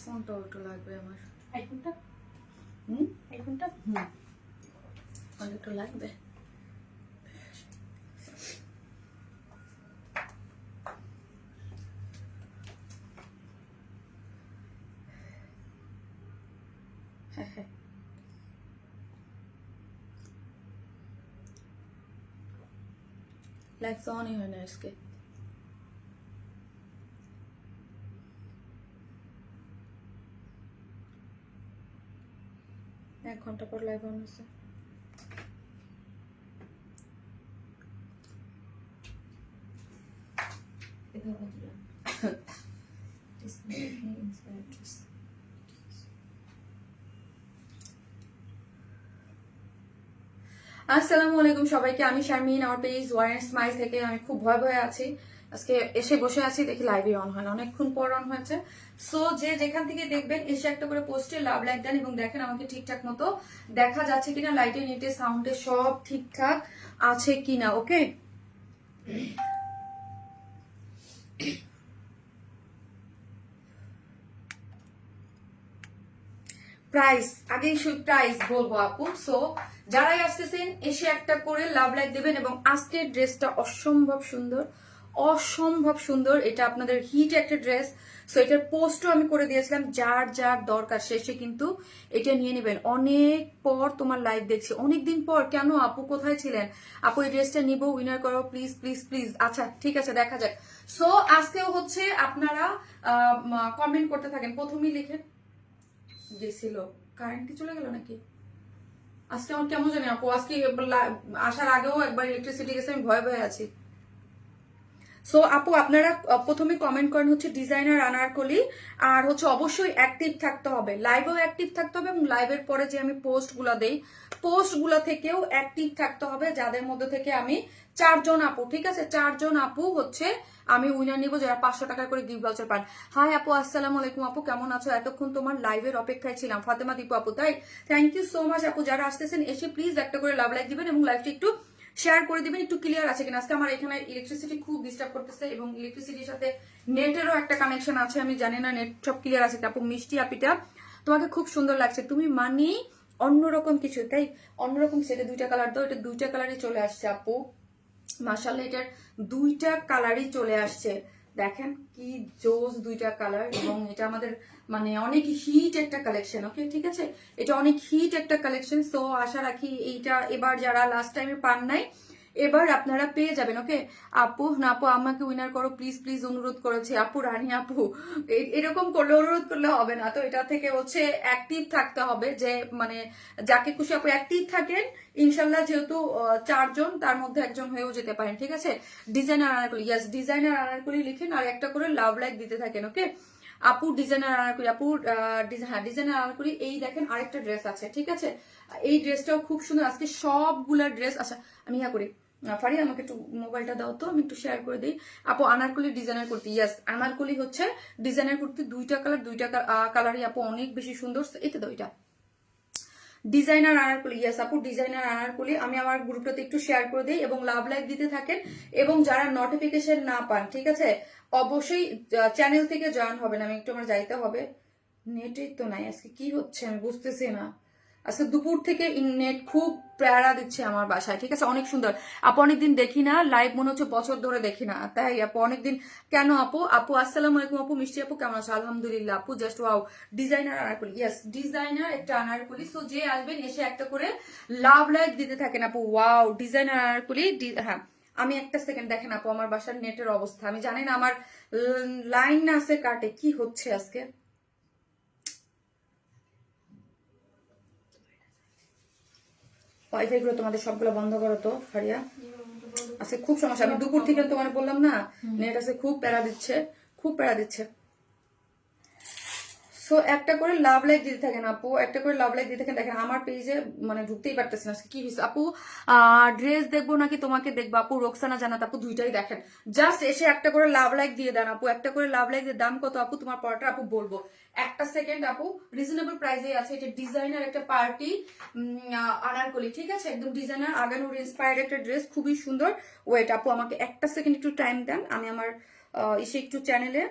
ফোনটাও একটু লাগবে আমার। আইফোনটা হুম আইফোনটা ফোনটা একটু লাগবে। হ্যাঁ হ্যাঁ লাইট তো অনই হয় না আজকে। এক ঘন্টা পর লাইভ অন হচ্ছে। আসসালামু আলাইকুম সবাইকে, আমি শারমিন, আমার পেজ ওয়ারেন স্মাইল থেকে। আমি খুব ভয় ভয়ে আছি, আজকে এসে বসে আছি, দেখি লাইভে অন হয় না, অনেকক্ষণ পর অন হয়েছে। সো যে যেখান থেকে দেখবেন এসে একটা করে পোস্টে লাভ লাইক দেন এবং দেখেন আমাকে ঠিকঠাক মতো দেখা যাচ্ছে কিনা, লাইটে নেটে সাউন্ডে সব ঠিকঠাক আছে কিনা। ওকে, প্রাইস আগেই প্রাইস বলবো আপু। সো যারাই আসতেছেন এসে একটা করে লাভ লাইক দেবেন এবং আজকের ড্রেসটা অসম্ভব সুন্দর, অসম্ভব সুন্দর। এটা আপনাদের হিট একটা ড্রেস। সো এটার পোস্টও আমি করে দিয়েছিলাম, যার যার দরকার শেষে কিন্তু এটা নিয়ে নেবেন। অনেক পর তোমার লাইভ দেখছি, অনেকদিন পর। কেন আপু কোথায় ছিলেন? আপু এই ড্রেসটা নিবো, উইনার করো প্লিজ প্লিজ প্লিজ। আচ্ছা ঠিক আছে, দেখা যাক। সো আজকেও হচ্ছে আপনারা কমেন্ট করতে থাকেন। প্রথমেই লিখেন গেছিল, কারেন্ট কি চলে গেল নাকি? আজকে আমার কেমন জানি আপু, আজকে আসার আগেও একবার ইলেকট্রিসিটি গেছে, আমি ভয়ে ভয়ে আছি। সো আপু আপনারা প্রথমে কমেন্ট করেন হচ্ছে ডিজাইনার আনারকলি, আর হচ্ছে অবশ্যই অ্যাক্টিভ থাকতে হবে, লাইভেও অ্যাক্টিভ থাকতে হবে এবং লাইভের পরে যে আমি পোস্টগুলো দেই পোস্টগুলো থেকেও অ্যাক্টিভ থাকতে হবে, যাদের মধ্যে থেকে আমি 4 জন আপু, ঠিক আছে 4 জন আপু হচ্ছে আমি উইনার নিব, যারা 500 টাকা করে গিফট ভাউচার পান। হাই আপু, আসসালামু আলাইকুম আপু, কেমন আছো? এতক্ষণ তোমার লাইভের অপেক্ষায় ছিলাম। ফাতেমা দীপু আপু, তাই থ্যাংক ইউ সো মাচ আপু। যারা আসতেছেন এসে প্লিজ একটা করে লাভ লাইক দিবেন এবং লাইভটি একটু শেয়ার করে দিবেন, একটু ক্লিয়ার আছে কিনা। আজকে আমার এখানে ইলেকট্রিসিটি খুব ডিস্টার্ব করতেছে এবং ইলেকট্রিসিটির সাথে নেটেরও একটা কানেকশন আছে, আমি জানি না নেট সব ক্লিয়ার আছে। আপু মিষ্টি আপিটা, তোমাকে খুব সুন্দর লাগছে, তুমি মানেই অন্যরকম কিছু, তাই অন্যরকম। সেটা 2টা কালার দাও, এটা 2টা কালারই চলে আসছে আপু, মাশাআল্লাহ এটার 2টা কালারই চলে আসছে। দেখেন কি জোস 2টা কালার, এবং এটা আমাদের মানে অনেক হিট একটা কালেকশন। ওকে ঠিক আছে, এটা অনেক হিট একটা কালেকশন। সো আশা রাখি এইটা এবার যারা লাস্ট টাইমে পান নাই এবার আপনারা পেয়ে যাবেন। ওকে আপু, না আপু আমাকে উইনার করো প্লিজ প্লিজ, অনুরোধ করেছে আপু, রানী আপু এরকম করলে অনুরোধ করলে হবে না তো, এটা থেকে হচ্ছে অ্যাক্টিভ থাকতে হবে, যে মানে যাকে খুশি আপু অ্যাক্টিভ থাকেন ইনশাল্লাহ, যেহেতু 4 জন তার মধ্যে একজন হয়েও যেতে পারেন। ঠিক আছে, ডিজাইনার আনারকলি, ইয়াস ডিজাইনার আনারকলি লিখেন আর একটা করে লাভ লাইক দিতে থাকেন। ওকে আপু ডিজাইনার আনারকলি, আপু হ্যাঁ ডিজাইনার আনারকলি। এই দেখেন আরেকটা ড্রেস আছে, ঠিক আছে এই ড্রেসটাও খুব সুন্দর। আজকে সবগুলা ড্রেস, আচ্ছা আমি ইয়া করি, ফারিয়া আমাকে একটু মোবাইলটা দাও তো, আমি একটু শেয়ার করে দিই। আপু আনারকলি ডিজাইনার কুর্তি, ইয়াস আনারকলি হচ্ছে ডিজাইনার কুর্তি, 2টা কালার, 2টা কালারই আপু অনেক বেশি সুন্দর। এটা দাও, এটা ডিজাইনার আনারকলি, ইয়াস আপু ডিজাইনার আনারকলি। আমি আমার গ্রুপটাতে একটু শেয়ার করে দিই এবং লাভ লাইক দিতে থাকেন। এবং যারা নোটিফিকেশন না পান, ঠিক আছে অবশ্যই চ্যানেল থেকে জয়েন হবেন। আমি একটু আমার যাইতে হবে, নেটই তো নাই আজকে, কি হচ্ছে আমি বুঝতেছি না। আজকে দুপুর থেকে নেট খুব প্যারা দিচ্ছে আমার বাসায়। ঠিক আছে অনেক সুন্দর আপু, অনেকদিন দেখি না লাইভ, মনে হচ্ছে বছর ধরে দেখি না, তাই আপু অনেকদিন। কেন আপু? আপু আসসালামু আলাইকুম আপু, মিষ্টি আপু কেমন আছো? আলহামদুলিল্লাহ আপু, just wow designer anarkali, yes designer একটা আনারকলি। সো যে আসবেন এসে একটা করে লাভ লাইক দিতে থাকেন আপু। ওয়াও ডিজাইনার আনারকলি, হ্যাঁ আমি একটা সেকেন্ড দেখেন আপু, আমার বাসার নেটের অবস্থা আমি জানি না, আমার লাইন না আছে কাটে, কি হচ্ছে আজকে। ওয়াইফাই গুলো তোমাদের সবগুলো বন্ধ করো তো ফারিয়া, আজকে খুব সমস্যা। আমি দুপুর থেকে তোমার বললাম না, নেট আছে খুব প্যারা দিচ্ছে, খুব প্যারা দিচ্ছে। সো একটা করে লাভ লাইক দিতে থাকেন আপু, একটা করে লাভ লাইক দিতে থাকেন। দেখেন আমার পেজে মানে ঢুকতেই পারতেছি না, কি হয়েছে আপু? ড্রেস দেখবো নাকি তোমাকে দেখবো আপু? রোকসানা জানাত আপু, দুইটাই দেখেন। জাস্ট এসে একটা করে লাভ লাইক দিয়ে দেন আপু, একটা করে লাভ লাইক দিয়ে। দাম কত আপু তোমার পড়াটা? আপু বলবো একটা সেকেন্ড আপু, রিজনেবল প্রাইসে আছে। এটা ডিজাইনার একটা পার্টি আনারকলি, ঠিক আছে একদম ডিজাইনার আগানুর ইন্সপায়ার্ড একটা ড্রেস, খুবই সুন্দর। ওয়েট আপু আমাকে একটা সেকেন্ড একটু টাইম দেন, আমি আমার এসে একটু চ্যানেলে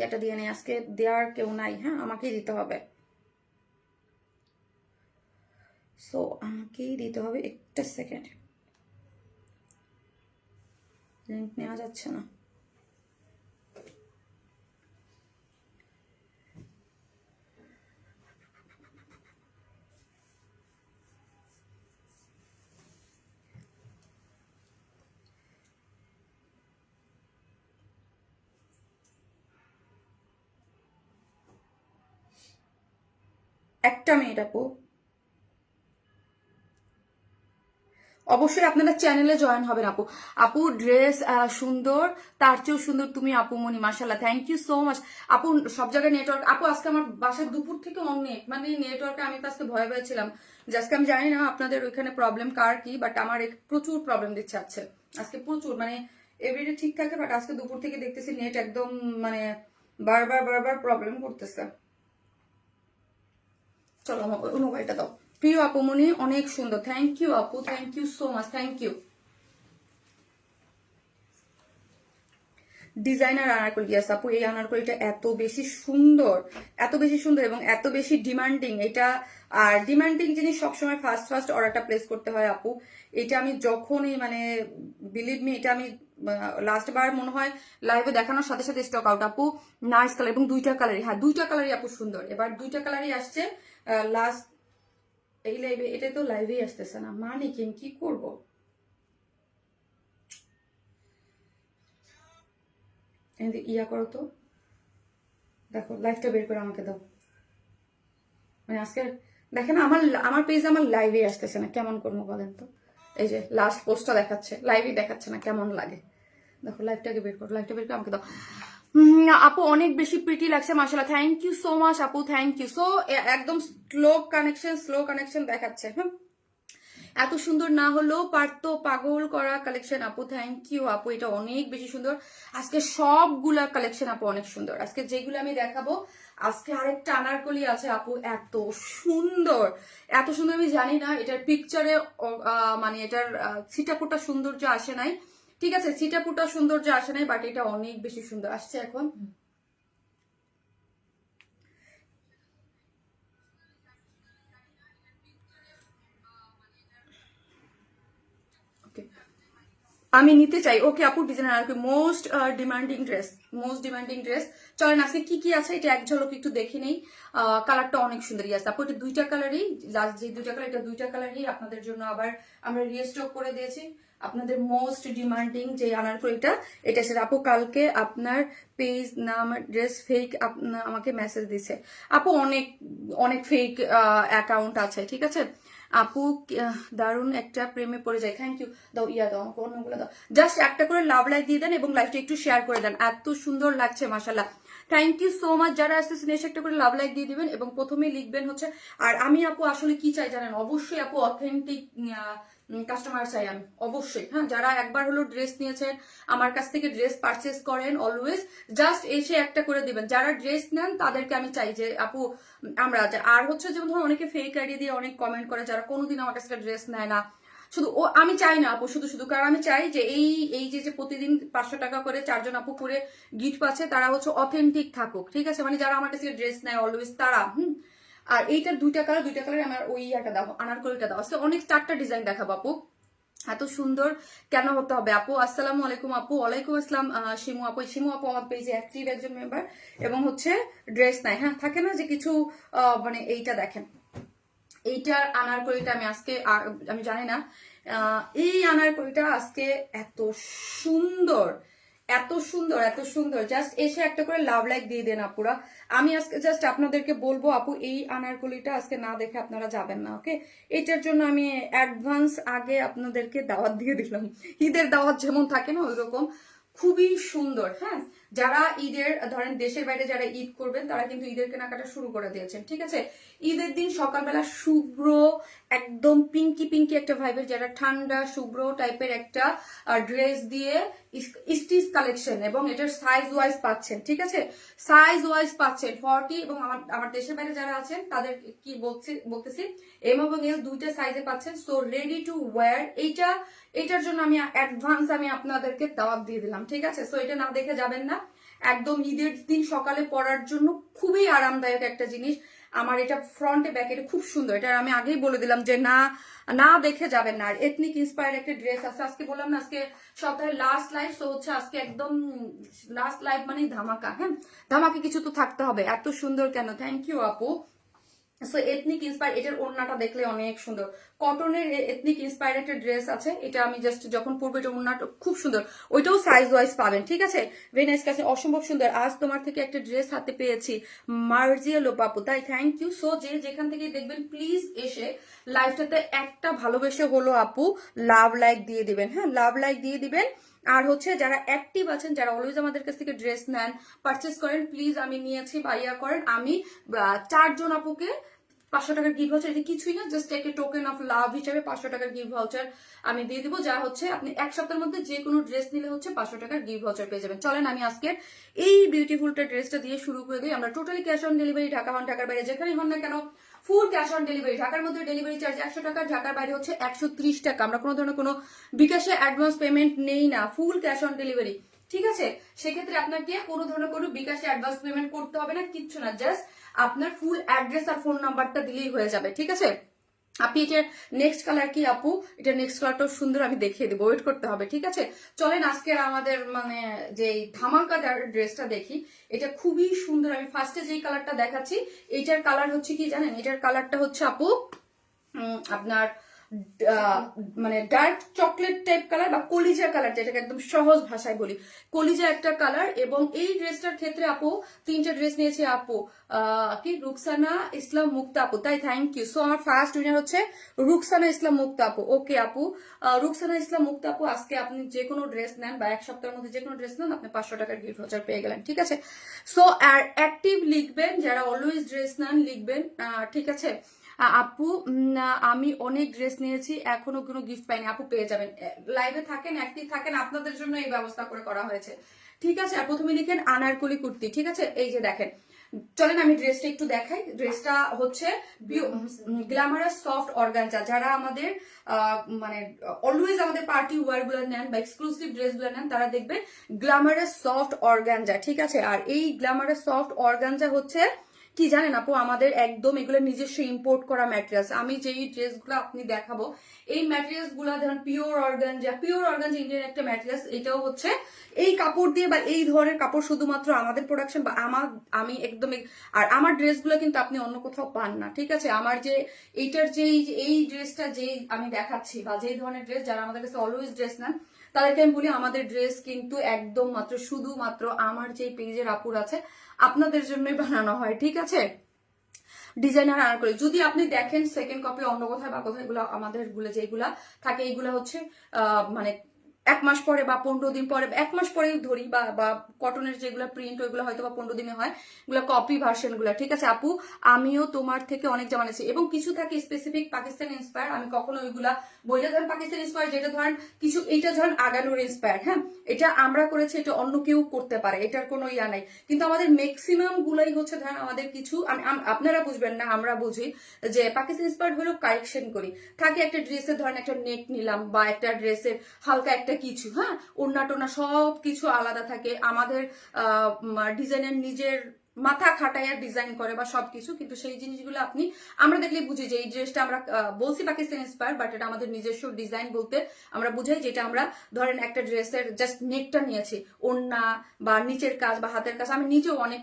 এটা দিয়ে নেই, আজকে দেওয়ার কেউ নাই, হ্যাঁ আমাকেই দিতে হবে। সো আমাকেই দিতে হবে, একটা সেকেন্ড, লিঙ্ক নেওয়া যাচ্ছে না। একটা মিনিট আপু, অবশ্যই আপনারা চ্যানেলে জয়েন হবেন আপু। আপু ড্রেস সুন্দর, তার চেয়েও সুন্দর তুমি আপু মনি, মাশাল্লাহ, থ্যাংক ইউ সো মাচ আপু। সব জায়গায় নেটওয়ার্ক আপু, আজকে আমার বাসায় দুপুর থেকে অনেক মানে নেটওয়ার্কে আমি তো আজকে ভয়ে ভয়ে ছিলাম যে আজকে আমি জানি না আপনাদের ওইখানে প্রবলেম কার কি, বাট আমার প্রচুর প্রবলেম দিচ্ছে আজকে প্রচুর, মানে এভরিডে ঠিক থাকে, বাট আজকে দুপুর থেকে দেখতেছি নেট একদম মানে বারবার বারবার প্রবলেম করতেছে। চলো আমার ওই মোবাইলটা দাও। প্রিয় আপু মনি অনেক সুন্দর, থ্যাংক ইউ আপু, thank you so much, thank you. Designer anarkali, yes আপু এই আনারকলিটা এত বেশি সুন্দর, এত বেশি সুন্দর এবং এত বেশি ডিমান্ডিং এটা। আর ডিমান্ডিং জিনিস সবসময় ফার্স্ট ফার্স্ট অর্ডারটা প্লেস করতে হয় আপু। এটা আমি যখনই মানে বিলিভ মি, এটা আমি লাস্ট বার মনে হয় লাইভে দেখানোর সাথে সাথে স্টক আউট আপু। নাইস কালার এবং দুইটা কালারই, হ্যাঁ দুইটা কালারই আপু সুন্দর, এবার দুইটা কালারই আসছে লাস্ট এই লাইভে। এটা তো লাইভেই আসতেছে না, মানে কি করবো? ইয়া করো তো, দেখো লাইভটা বের করে আমাকে দাও। মানে আজকে দেখেন আমার আমার পেজ আমার লাইভে আসতেছে না, কেমন করবো বলেন তো? এই যে লাস্ট পোস্টটা দেখাচ্ছে, লাইভে দেখাচ্ছে না, কেমন লাগে? দেখো লাইভটাকে বের করো, লাইভটা বের করে আমাকে দাও। আপু অনেক বেশি প্রিটি লাগছে মাশাআল্লাহ, থ্যাংক ইউ সো মাচ আপু, থ্যাংক ইউ। সো একদম স্লো কানেকশন দেখাচ্ছে, হ্যাঁ এত সুন্দর না হলেও পারতো, পাগল করা কালেকশন আপু, থ্যাংক ইউ আপু, এটা অনেক বেশি সুন্দর। আজকে সবগুলা কালেকশন আপু অনেক সুন্দর, আজকে যেগুলো আমি দেখাবো। আজকে আরেকটা আনারকলি আছে আপু, এত সুন্দর, এত সুন্দর, আমি জানি না এটার পিকচারে মানে এটার ছিটাফোটা সৌন্দর্য আসে নাই, ঠিক আছে ছিটাফোটা সৌন্দর্য আসে নাই, বাট এটা অনেক বেশি সুন্দর আসছে এখন। আমি নিতে চাই, ওকে আপু ডিজাইনার আর কি মোস্ট ডিমান্ডিং ড্রেস। চলেন আজকে কি কি আছে এটা এক ঝলক একটু দেখে নেই। কালারটা অনেক সুন্দর, আছে আপু, এটা দুইটা কালারই, যে দুইটা কালার, এটা দুইটা কালারই আপনাদের জন্য আবার আমরা রিস্টক করে দিয়েছি। আপনাদের মোস্ট ডিমান্ডিং যে আনারকলিটা, এটা সেটা আপু কালকে আপনার পেজ নাম ড্রেস ফেক আমাকে মেসেজ দিছে আপু, অনেক অনেক ফেক অ্যাকাউন্ট আছে, ঠিক আছে আপু দারুন একটা প্রেমে পড়ে যায়, থ্যাংক ইউ। দাও ইয়া দাও আমাকে অন্যগুলো দাও, জাস্ট একটা করে লাভ লাইক দিয়ে দেন এবং লাইভটা একটু শেয়ার করে দেন, এত সুন্দর লাগছে মাশাআল্লাহ, থ্যাংক ইউ সো মাচ। যারা আসতেছেন এসে একটা করে লাভ লাইক দিয়ে দিবেন এবং প্রথমেই লিখবেন হচ্ছে। আর আমি আপু আসলে কি চাই জানেন, অবশ্যই আপু অথেন্টিক কাস্টমার চাই আমি, অবশ্যই, হ্যাঁ যারা একবার হলো ড্রেস নিয়েছেন আমার কাছ থেকে ড্রেস পারচেস করেন অলওয়েজ জাস্ট এসে একটা করে দিবেন। যারা ড্রেস নেন তাদেরকে আমি চাই যে আপু আমরা, আর হচ্ছে যেমন ধরুন অনেকে ফেক আইডি দিয়ে অনেক কমেন্ট করে যারা কোনোদিন আমার কাছ থেকে ড্রেস নেয় না, শুধু ও আমি চাই না আপু, শুধু কারণ আমি চাই যে এই যে প্রতিদিন 500 টাকা করে 4জন আপু করে গিফট পাচ্ছে, তারা হচ্ছে অথেন্টিক থাকুক, ঠিক আছে, মানে যারা আমার কাছ থেকে ড্রেস নেয় অলওয়েজ তারা। আর এইটার দুইটা কালার আমার ওই ইয়াটা দাও, আনারকলিটা দাও, আজকে অনেক 4টা ডিজাইন দেখাবো আপু, এত সুন্দর কেন হতে হবে আপু? আসসালামু আলাইকুম আপু। ওয়ালাইকুম আসসালাম শিমু আপু আমার পেজে অ্যাক্টিভ একজন মেম্বার এবং হচ্ছে ড্রেস নাই, হ্যাঁ থাকে না যে কিছু মানে এইটা দেখেন, এইটার আনারকলিটা আমি আজকে আমি জানি না, এই আনারকলিটা আজকে এত সুন্দর, জাস্ট এসে একটা করে লাভ লাইক দিয়ে দেন আপুরা। আমি আজকে জাস্ট আপনাদেরকে বলবো আপু এই আনারকলিটা আজকে না দেখে আপনারা যাবেন না, ওকে? এটার জন্য আমি অ্যাডভান্স আগে আপনাদেরকে দাওয়াত দিয়ে দিলাম, ঈদের দাওয়াত যেমন থাকে না ওই রকম, খুবই সুন্দর, হ্যাঁ যারা ঈদের ধরেন দেশের বাইরে যারা ঈদ করবেন তারা কিন্তু ঈদের কেনাকাটা শুরু করে দিয়েছেন, ঠিক আছে। ঈদের দিন সকালবেলা শুভ্র একদম পিঙ্কি একটা ভাইবের, যারা ঠান্ডা শুভ্র টাইপের একটা ড্রেস দিয়ে স্টিচ কালেকশন এবং এটার সাইজ ওয়াইজ পাচ্ছেন, ঠিক আছে সাইজ ওয়াইজ পাচ্ছেন 40 এবং আমার দেশের বাইরে যারা আছেন তাদের কি বলতেছি এম এবং এল দুইটা সাইজে পাচ্ছেন। সো রেডি টু ওয়্যার, এটার জন্য আমি অ্যাডভান্স আমি আপনাদেরকে দাওয়াত দিয়ে দিলাম, ঠিক আছে। সো এটা না দেখে যাবেন না, একদম ঈদের দিন সকালে পরার জন্য খুবই আরামদায়ক একটা জিনিস। আমার এটা ফ্রন্টে ব্যাক এটা খুব সুন্দর, এটা আমি আগেই বলে দিলাম যে না না দেখে যাবেন না। আর এথনিক ইন্সপায়ার একটা ড্রেস আছে, আজকে বললাম না আজকে সপ্তাহের লাস্ট লাইভ, তো হচ্ছে আজকে একদম লাস্ট লাইভ মানে ধামাকা। হ্যাঁ, ধামাকা কিছু তো থাকতে হবে, এত সুন্দর কেন? থ্যাংক ইউ আপু। সো এথনিক ইন্সপায়ার, এটার ওড়নাটা দেখলে অনেক সুন্দর, কটনের এথনিক ইন্সপায়ার একটা ড্রেস আছে, এটা আমি জাস্ট যখন পরবো এটা ওড়নাটা খুব সুন্দর, ওইটাও সাইজ ওয়াইজ পাবেন, ঠিক আছে? ভেরি নাইস কাছে, অসম্ভব সুন্দর। আজ তোমার থেকে একটা ড্রেস হাতে পেয়েছি, মার্জিয়া লোপাপু, তাই থ্যাংক ইউ। সো যে যেখান থেকে দেখবেন প্লিজ এসে লাইভটাতে একটা ভালোবেসে হলো আপু লাভ লাইক দিয়ে দিবেন। হ্যাঁ, লাভ লাইক দিয়ে দিবেন। আর হচ্ছে যারা অ্যাক্টিভ আছেন, যারা অলওয়েজ আমাদের কাছ থেকে ড্রেস নেন, পারচেস করেন, প্লিজ আমি নিয়েছি বা ইয়া করেন, আমি 4 জন আপুকে 500 টাকার গিফট ভাউচার, এটা কিছুই না, জাস্ট একটা টোকেন অফ লাভ হিসেবে 500 টাকার গিফট ভাউচার আমি দিয়ে দিব, যা হচ্ছে আপনি এক সপ্তাহের মধ্যে যে কোনো ড্রেস নিলে হচ্ছে 500 টাকার গিফট ভাউচার পেয়ে যাবেন। চলেন আমি আজকে এই বিউটিফুলটা ড্রেসটা দিয়ে শুরু করে দিই। আমরা totally cash on delivery, Dhaka হন ঢাকার বাইরে যেখানেই হন না কেন ফুল ক্যাশ অন ডেলিভারি। ঢাকার মধ্যে ডেলিভারি চার্জ 100 টাকা, ঢাকার বাইরে হচ্ছে 130 টাকা। আমরা কোনো ধরনের কোনো বিকাশে অ্যাডভান্স পেমেন্ট নেই না, ফুল ক্যাশ অন ডেলিভারি, ঠিক আছে? সেক্ষেত্রে আপনাকে কোনো ধরনের কোনো বিকাশে অ্যাডভান্স পেমেন্ট করতে হবে না, কিচ্ছু না, জাস্ট আপনার ফুল অ্যাড্রেস আর ফোন নাম্বারটা দিলেই হয়ে যাবে, ঠিক আছে? আপনি এটার নেক্সট কালার কি আপু? এটা নেক্সট কালারটাও সুন্দর, আমি দেখিয়ে দেবো, ওয়েট করতে হবে, ঠিক আছে? চলেন আজকে আমাদের মানে যে ধামাকাদার ড্রেসটা দেখি, এটা খুবই সুন্দর। আমি ফার্স্টে যেই কালারটা দেখাচ্ছি, এইটার কালার হচ্ছে কি জানেন? এটার কালারটা হচ্ছে আপু আপনার মানে ডার্ক চকলেট টাইপ কালার বা কলিজা কালার, যেটাকে একদম সহজ ভাষায় বলি, কলিজা একটা কালার। এবং এই ড্রেসটার ক্ষেত্রে আপু 3টা ড্রেস নিয়েছে আপু কি রুকসানা ইসলাম মুক্তা আপু, তাই থ্যাংক ইউ। সো আমার ফার্স্ট উইনার হচ্ছে রুকসানা ইসলাম মুক্তা আপু। ওকে আপু, রুকসানা ইসলাম মুক্তা আপু, আজকে আপনি যে কোনো ড্রেস নেন বা এক সপ্তাহের মধ্যে যে কোনো ড্রেস নেন, আপনি 500 টাকার গিফট ভাউচার পেয়ে গেলেন, ঠিক আছে? সো আর অ্যাক্টিভ লিখবেন, যারা অলওয়েজ ড্রেস নেন লিখবেন, ঠিক আছে? আপু আমি অনেক ড্রেস নিয়েছি, এখনো কোনো গিফট পাইনি। আপু পেয়ে যাবেন, লাইভে থাকেন, অ্যাক্টিভ থাকেন, আপনাদের জন্য এই ব্যবস্থা করে করা হয়েছে, ঠিক আছে? আর প্রথমে লিখেন আনারকলি কুর্তি, ঠিক আছে? এই যে দেখেন, চলেন আমি ড্রেসটা একটু দেখাই। ড্রেসটা হচ্ছে গ্ল্যামারাস সফট অর্গানজা। যারা আমাদের মানে অলওয়েজ আমাদের পার্টি ওয়ার গুলো নেন বা এক্সক্লুসিভ ড্রেস গুলো নেন, তারা দেখবেন গ্ল্যামারাস সফট অর্গানজা, ঠিক আছে? আর এই গ্ল্যামারাস সফট অর্গানজা হচ্ছে কি জানেন আপু, আমাদের একদম এগুলো নিজস্ব ইম্পোর্ট করা ম্যাটেরিয়ালস। আমি যেই ড্রেসগুলো আপনি দেখাবো, এই ম্যাটেরিয়ালস গুলো ধরেন পিওর অর্গানজা ইন্ডিয়ান একটা ম্যাটেরিয়ালস। এটাও হচ্ছে এই কাপড় দিয়ে বা এই ধরনের কাপড় শুধুমাত্র আমাদের প্রোডাকশন বা আমি একদম, আর আমার ড্রেসগুলো কিন্তু আপনি অন্য কোথাও পান না, ঠিক আছে? আমার যে এইটার যে এই ড্রেসটা যে আমি দেখাচ্ছি বা যেই ধরনের ড্রেস, যারা আমাদের কাছে অলওয়েজ ড্রেস নেন, তাদেরকে আমি বলি আমাদের ড্রেস কিন্তু একদম মাত্র শুধুমাত্র আমার যে পেজের আপুর আছে আপনাদের জন্যই বানানো হয়, ঠিক আছে? ডিজাইনার আনার করে যদি আপনি দেখেন সেকেন্ড কপি অন্য কোথায় বা কোথায়, এগুলো আমাদের গুলো যেগুলা থাকে এইগুলা হচ্ছে মানে 1 মাস পরে বা 15 দিন পরে, 1 মাস পরে ধরি, বা কটনের যেগুলো প্রিন্ট ওইগুলো হয়তো বা 15 দিনে হয়, এগুলো কপি ভার্সন গুলা, ঠিক আছে আপু? আমিও তোমার থেকে অনেক জামা নিয়েছি, এবং কিছু থাকে স্পেসিফিক পাকিস্তান ইন্সপায়ার, আমি কখনো ওইগুলা বইটা ধরেন পাকিস্তান ইন্সপায়ার, যেটা ধরেন কিছু, এইটা ধরেন আগানুর ইন্সপায়ার, হ্যাঁ এটা আমরা করেছি, এটা অন্য কেউ করতে পারে, এটার কোনো ইয়া নাই। কিন্তু আমাদের ম্যাক্সিমাম গুলাই হচ্ছে ধরেন আমাদের কিছু, আপনারা বুঝবেন না, আমরা বুঝি যে পাকিস্তান ইন্সপায়ার্ড হলেও কারেকশন করি, থাকে একটা ড্রেসের ধরেন একটা নেক নিলাম বা একটা ড্রেসের হালকা একটা কিছু, হ্যাঁ ওড়না টোনা সব কিছু আলাদা থাকে। আমাদের ডিজাইনের নিজের মাথা খাটাইয়া ডিজাইন করে বা সবকিছু, কিন্তু সেই জিনিসগুলো আমরা দেখলে বুঝি যে এই ড্রেসটা আমরা বলছি পাকিস্তান ইন্সপায়ার, বাট এটা আমাদের নিজস্ব ডিজাইন বলতে আমরা বুঝাই, যেটা আমরা ধরেন একটা ড্রেসের জাস্ট নেকটা নিয়েছি, ওড়না বা নিচের কাজ বা হাতের কাজ। আমি নিজেও অনেক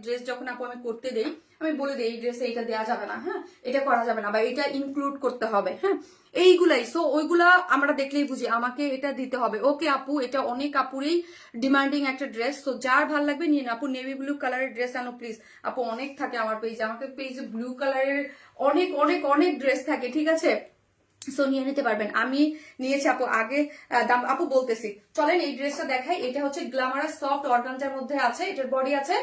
ড্রেস যখন আমি করতে দেই, আমি বলে দিই এই ড্রেসে এটা দেওয়া যাবে না, হ্যাঁ এটা করা যাবে না, বা এটা ইনক্লুড করতে হবে, হ্যাঁ এইগুলাই। সো ওইগুলা আমরা দেখলেই বুঝি আমাকে এটা দিতে হবে। ওকে আপু, এটা অনেক আপুরই ডিমান্ডিং একটা ড্রেস, তো যার ভালো লাগবে নিয়ে আপু। নেভি ব্লু কালারের ড্রেস আনো প্লিজ আপু, অনেক থাকে আমার পেজে, আমাকে পেজে ব্লু কালারের অনেক অনেক অনেক ড্রেস থাকে, ঠিক আছে? সো নিয়ে নিতে পারবেন। আমি নিয়েছি আপু, আগে দাম আপু বলতেছি। চলেন এই ড্রেসটা দেখাই। এটা হচ্ছে গ্ল্যামারাস সফট অর্গানজার মধ্যে আছে, এটার বডি আছে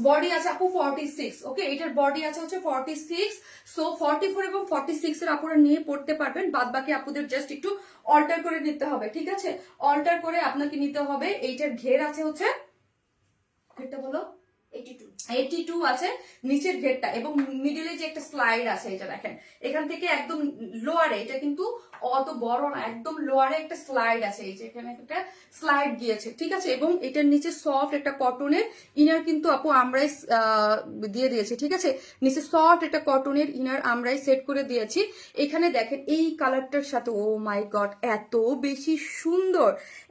46 আপু 46। ওকে, এটার বডি আছে হচ্ছে 46। সো 44 এবং 46 এর আপুরা নিয়ে পড়তে পারবেন, বাদ বাকি আপুদের জাস্ট একটু অল্টার করে নিতে হবে, ঠিক আছে? অল্টার করে আপনাকে নিতে হবে। এইটার ঘের আছে হচ্ছে, ঘেরটা বলো, 82 আছে নিচের ঘেরটা, এবং মিডলে যে একটা স্লাইড আছে এটা দেখেন, এখান থেকে একদম লোয়ারে, এটা কিন্তু অত বড় না, একদম লোয়ারে একটা স্লাইড আছে, এই যে এখানে একটা স্লাইড গিয়েছে, ঠিক আছে। এবং এটার নিচে সফট একটা কটনের ইনার কিন্তু আপু আমরাই দিয়ে দিয়েছি, ঠিক আছে। নিচে সফট একটা কটনের ইনার আমরাই সেট করে দিয়েছি। এখানে দেখেন এই কালারটার সাথে, ও মাই গড, এত বেশি সুন্দর,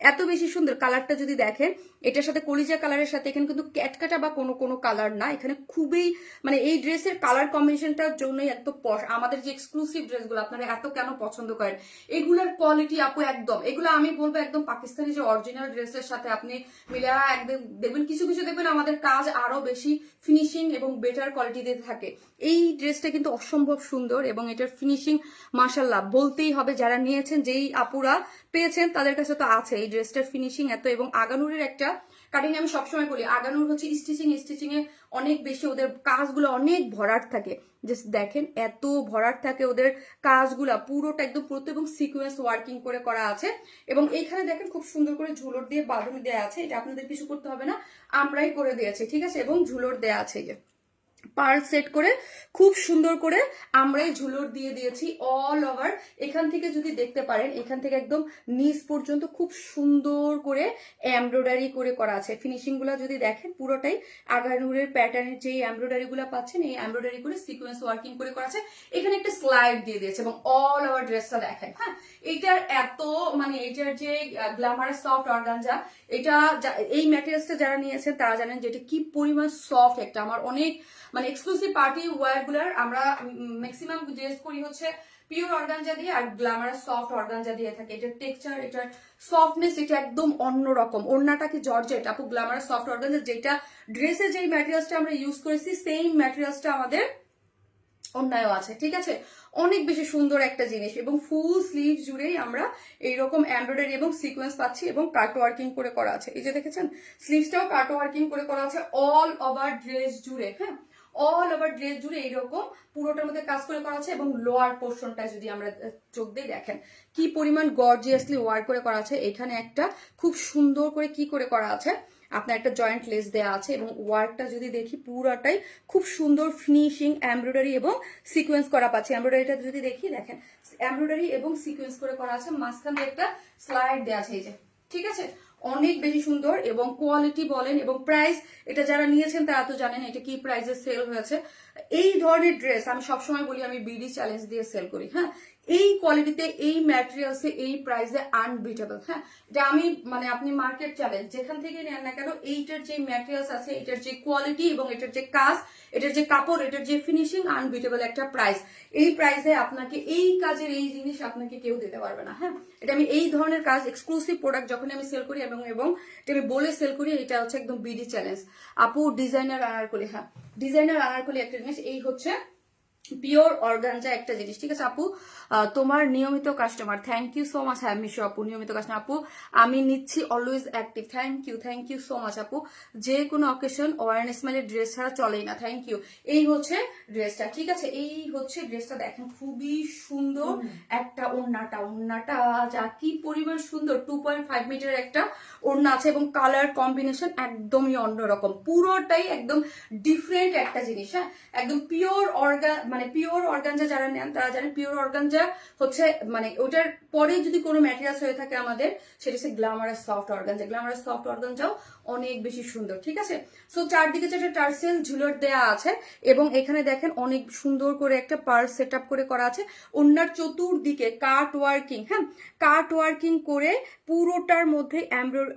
এত বেশি সুন্দর কালারটা যদি দেখেন, এটার সাথে কলিজা কালারের সাথে এখানে কিন্তু ক্যাটকাটা বা কোনো কালার না, এখানে খুবই মানে এই ড্রেসের কালার কম্বিনেশনটার জন্যই এত আমাদের যে এক্সক্লুসিভ ড্রেসগুলো আপনারা এত কেন পছন্দ করেন, এগুলোর কোয়ালিটি আপু একদম, এগুলো আমি বলবো একদম পাকিস্তানি যে অরিজিনাল ড্রেসের সাথে আপনি মিলে একদম দেখবেন, কিছু কিছু দেখবেন আমাদের কাজ আরো বেশি ফিনিশিং এবং বেটার কোয়ালিটিতে থাকে। এই ড্রেসটা কিন্তু অসম্ভব সুন্দর, এবং এটার ফিনিশিং মাশাল্লাহ বলতেই হবে, যারা নিয়েছেন, যেই আপুরা পেয়েছেন তাদের কাছে তো আছে এই ড্রেসটার ফিনিশিং এত। এবং আগানুরের একটা কাটিং আমি সবসময় বলি, আগানুর হচ্ছে স্টিচিং এ অনেক বেশি, ওদের কাজগুলো অনেক ভরাট থাকে, জাস্ট দেখেন এত ভরাট থাকে ওদের কাজগুলা, পুরোটা একদম পুরো, এবং সিকোয়েন্স ওয়ার্কিং করে করা আছে। এবং এইখানে দেখেন খুব সুন্দর করে ঝুলর দিয়ে বাঁধনি দেওয়া আছে, এটা আপনাদের কিছু করতে হবে না, আমরাই করে দিয়েছি, ঠিক আছে। এবং ঝুলর দেওয়া আছে, এই যে পার্ল সেট করে খুব সুন্দর করে আমরাই ঝুলর দিয়ে দিয়েছি অল ওভার। এখান থেকে যদি দেখতে পারেন, এখান থেকে একদম নিচ পর্যন্ত খুব সুন্দর করে এমব্রয়ডারি করে করা আছে। ফিনিশিং গুলা যদি দেখেন, পুরোটাই আগানুরের প্যাটার্নের যে এমব্রয়ডারি গুলা পাচ্ছেন, এই এমব্রয়ডারি করে সিকোয়েন্স ওয়ার্কিং করে করা আছে। এখানে একটা স্লাইড দিয়ে দিয়েছে, এবং অল ওভার ড্রেসটা দেখেন, হ্যাঁ এইটার এত মানে এইটার যে গ্ল্যামারাস সফট অর্গানজা, এটা এই ম্যাটেরিয়ালসটা যারা নিয়েছেন তারা জানেন যে এটা কি পরিমাণ সফট একটা। আমার অনেক মানে এক্সক্লুসিভ পার্টি ওয়্যার গুলার আমরা ম্যাক্সিমাম ড্রেস করি হচ্ছে পিওর অর্গানজা দিয়ে, আর গ্ল্যামারাস সফট অর্গানজা দিয়ে থাকে। এটার টেক্সচার, এটার সফটনেস, এটা একদম অন্যরকম। ওড়নাটা কি জর্জেট আপু, গ্ল্যামারাস সফট অর্গানজা, যেটা ড্রেসের যেই ম্যাটেরিয়ালসটা আমরা ইউজ করেছি সেম ম্যাটেরিয়ালসটা আমাদের অন্যায় আছে, ঠিক আছে। অনেক বেশি সুন্দর একটা জিনিস, এবং ফুল স্লিভ জুড়েই আমরা এইরকম এমব্রয়ডারি এবং সিকোয়েন্স পাচ্ছি, এবং কাট ওয়ার্কিং করে করা আছে। এই যে দেখেছেন স্লিভসটাও কাট ওয়ার্কিং করে করা আছে অল ওভার ড্রেস জুড়ে, হ্যাঁ অল ওভার ড্রেস জুড়ে এইরকম পুরোটার মধ্যে কাজ করে করা আছে। এবং লোয়ার পোর্শনটা যদি আমরা চোখ দিয়ে দেখেন কি পরিমাণ গর্জিয়াসলি ওয়ার্ক করে করা আছে। এখানে একটা খুব সুন্দর করে কি করে করা আছে, আপনার একটা জয়েন্ট লেস দেওয়া আছে, এবং ওয়ার্কটা যদি দেখি পুরাটাই খুব সুন্দর ফিনিশিং এমব্রয়ডারি এবং সিকোয়েন্স করা পাচ্ছে। এমব্রয়ডারিটা যদি দেখি দেখেন, এমব্রয়ডারি এবং সিকোয়েন্স করে করা আছে, মাঝখানে একটা স্লাইড দেওয়া আছে, এই যে ঠিক আছে, অনেক বেশি সুন্দর। এবং কোয়ালিটি বলেন এবং প্রাইস, এটা যারা নিয়েছেন তারা তো জানেন এটা কি প্রাইসে সেল হয়েছে। এই ধরনের ড্রেস আমি সবসময় বলি আমি বিডি চ্যালেঞ্জ দিয়ে সেল করি, হ্যাঁ এই কোয়ালিটিতে, এই ম্যাটেরিয়ালসে, এই প্রাইসে আনবিটেবল, হ্যাঁ এটা আমি মানে আপনি মার্কেট চ্যালেঞ্জ যেখান থেকে নেন না কেন, এইটার যে ম্যাটেরিয়ালস আছে, এটার যে কোয়ালিটি এবং এটার যে কাজ, এটার যে কাপড়, এটার যে ফিনিশিং, আনবিটেবল একটা প্রাইস। এই প্রাইসে আপনাকে এই কাজের এই জিনিস আপনাকে কেউ দিতে পারবে না, হ্যাঁ এটা আমি এই ধরনের কাজ এক্সক্লুসিভ প্রোডাক্ট যখন আমি সেল করি এবং এটা আমি বলে সেল করি, এটা হচ্ছে একদম বিডি চ্যালেঞ্জ। আপু ডিজাইনার আনারকলি, হ্যাঁ ডিজাইনার আনারকলি একটা জিনিস, এই হচ্ছে পিওর অর্গানজা একটা জিনিস, ঠিক আছে আপু তোমার নিয়মিত customer, thank you so much. হ্যাঁ মিশো আপু নিয়মিত কাস্টমার, আপু আমি নিচ্ছি always active, thank you so much আপু। যে কোনো অকেশন ওয়ারনেস স্মাইলের ড্রেস ছাড়া চলেই না, থ্যাংক ইউ। এই হচ্ছে ড্রেসটা, ঠিক আছে, এই হচ্ছে ড্রেসটা দেখেন খুবই সুন্দর একটা ওড়নাটা যা কি পরিমাণ সুন্দর, 2.5 মিটার একটা ওড়না আছে, এবং কালার কম্বিনেশন একদমই অন্যরকম, পুরোটাই একদম ডিফারেন্ট একটা জিনিস, হ্যাঁ একদম পিওর মানে পিওর অর্গানজা যারা নেন তারা জানেন পিওর অর্গানজা হচ্ছে মানে ওটার পরে যদি কোনো ম্যাটেরিয়ালস হয়ে থাকে আমাদের, সেটা হচ্ছে glamorous soft organza. Glamorous soft অর্গানজাও অনেক বেশি সুন্দর, ঠিক আছে। সো চারদিকে যেটা টার্সেল ঝুলর দেয়া আছে, এবং এখানে দেখেন অনেক সুন্দর করে একটা পার্স সেট আপ করে করা আছে। ওনার চতুর্দিকে কাট ওয়ার্কিং, হ্যাঁ কাট ওয়ার্কিং করে পুরোটার মধ্যে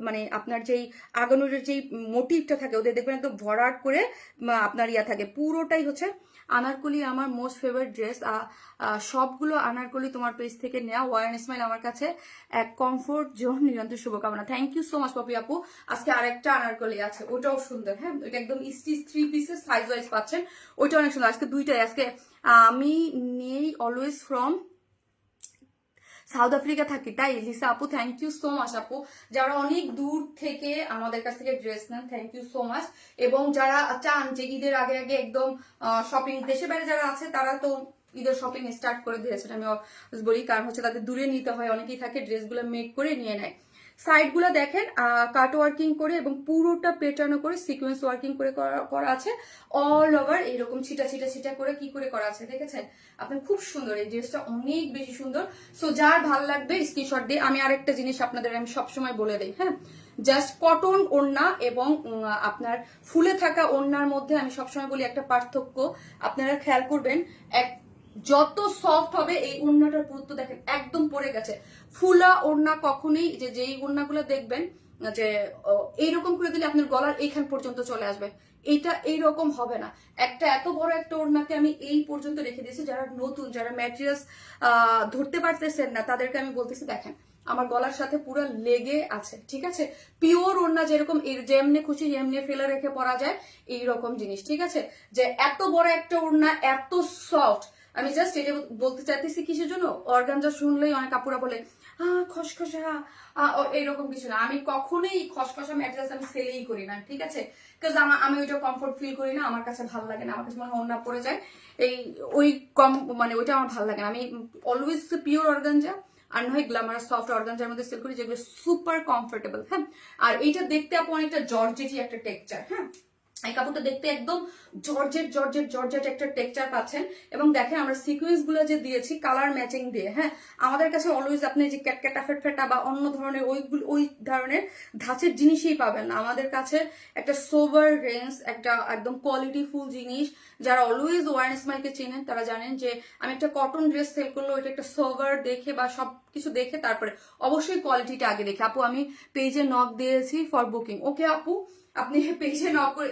মানে আপনার যেই আগানোর যেই মোটিভটা থাকে ওদের দেখবেন একদম ভরাট করে আপনার ইয়া থাকে, পুরোটাই হচ্ছে আনারকলি। আমার মোস্ট ফেভারিট ড্রেস, সবগুলো আনারকলি তোমার পেজ থেকে নেওয়া। ওয়ার্ন স্মাইল আমার কাছে এক কমফোর্ট জোন, নিরন্তর শুভকামনা, thank you so much Popy আপু। আজকে আরেকটা আনারকলি আছে, ওটাও সুন্দর, হ্যাঁ ওইটা একদম স্টিচ 3 পিসেস সাইজ ওয়াইজ পাচ্ছেন, ওইটা অনেক সুন্দর। আজকে দুইটাই, আজকে আমি নেই অলওয়েজ ফ্রম সাউথ আফ্রিকা থাকি, তাই লিসা আপু থ্যাংক ইউ সো মাচ আপু। যারা অনেক দূর থেকে আমাদের কাছ থেকে ড্রেস নেন, থ্যাংক ইউ সো মাচ। এবং যারা চান যে ঈদের আগে আগে একদম শপিং, দেশে বাইরে যারা আছে তারা তো ঈদের শপিং স্টার্ট করে দিয়েছেন, আমি বলি, কারণ হচ্ছে তাদের দূরে নিতে হয়, অনেকেই থাকে ড্রেসগুলো মেক করে নিয়ে নেয়। সাইডগুলো দেখেন কাট ওয়ার্কিং করে এবং পুরোটা পেটানো করে সিকোয়েন্স ওয়ার্কিং করে করা আছে, অল ওভার এইরকম ছিটা ছিটা ছিটা করে কি করে করা আছে দেখেছেন আপনার, খুব সুন্দর এই ড্রেসটা, অনেক বেশি সুন্দর। সো যার ভালো লাগবে স্ক্রিনশট দিয়ে। আমি আরেকটা জিনিস আপনাদের আমি সবসময় বলে দিই, হ্যাঁ, জাস্ট কটন ওড়না এবং আপনার ফুলে থাকা ওড়নার মধ্যে আমি সবসময় বলি একটা পার্থক্য আপনারা খেয়াল করবেন, এক যত সফট হবে এই ওড়নাটার পুরুত্ব দেখেন একদম পড়ে গেছে। ফুলা ওড়না কখনোই যেই ওড়নাগুলো দেখবেন যে এইরকম করে দিলে আপনার গলার এইখান পর্যন্ত চলে আসবে, এইটা এইরকম হবে না। একটা এত বড় একটা ওড়নাকে আমি এই পর্যন্ত রেখে দিয়েছি, যারা নতুন, যারা ম্যাটেরিয়ালস ধরতে পারতেছেন না তাদেরকে আমি বলতেছি দেখেন আমার গলার সাথে পুরো লেগে আছে, ঠিক আছে। পিওর ওড়না যেরকম যেমনি খুশি যেমনি ফেলে রেখে পরা যায় এইরকম জিনিস, ঠিক আছে। যে এত বড় একটা ওড়না এত সফট, আমি জাস্ট এটা বলতে চাইতেছি কিসের জন্য, অর্গানজা শুনলেই অনেক আপুরা বলে খসখসা এইরকম কিছু না। আমি কখনোই খসখসা ম্যাটেরিয়ালস আমি সেলই করি না, ঠিক আছে, বিকজ আমি ওইটা কমফোর্ট ফিল করি না, আমার কাছে ভালো লাগে না, আমার কাছে মনে হয় ওড়না পড়ে যায় এই ওই কম, মানে ওইটা আমার ভালো লাগে না। আমি অলওয়েজ পিওর অর্গানজা আর নয় গ্ল্যামারাস সফট অর্গানজার মধ্যে সেল করি যেগুলো সুপার কমফোর্টেবল, হ্যাঁ। আর এইটা দেখতে আপু অনেকটা জর্জেটি একটা টেক্সচার, হ্যাঁ, এই কাপড়টা দেখতে একদম জর্জেট একটা টেক্সচার পাচ্ছেন। এবং দেখেন আমরা সিকোয়েন্স গুলো যে দিয়েছি কালার ম্যাচিং দিয়ে, হ্যাঁ, আমাদের কাছে অলওয়েজ আপনি যে ক্যাটক্যাটা ফেটফেটা বা অন্য ধরনের ওই ধরনের ধাঁচের জিনিসই পাবেন না। আমাদের কাছে একটা সোভার রেঞ্জ, একটা একদম কোয়ালিটি ফুল জিনিস। যারা অলওয়েজ ওয়ান স্মাইলকে চেনেন তারা জানেন যে আমি একটা কটন ড্রেস সেল করলেও এটা একটা সোভার দেখে বা সব কিছু দেখে তারপরে অবশ্যই কোয়ালিটিটা আগে দেখে। আপু আমি পেজে নক দিয়েছি ফর বুকিং, ওকে আপু আপনি পেজে নক করে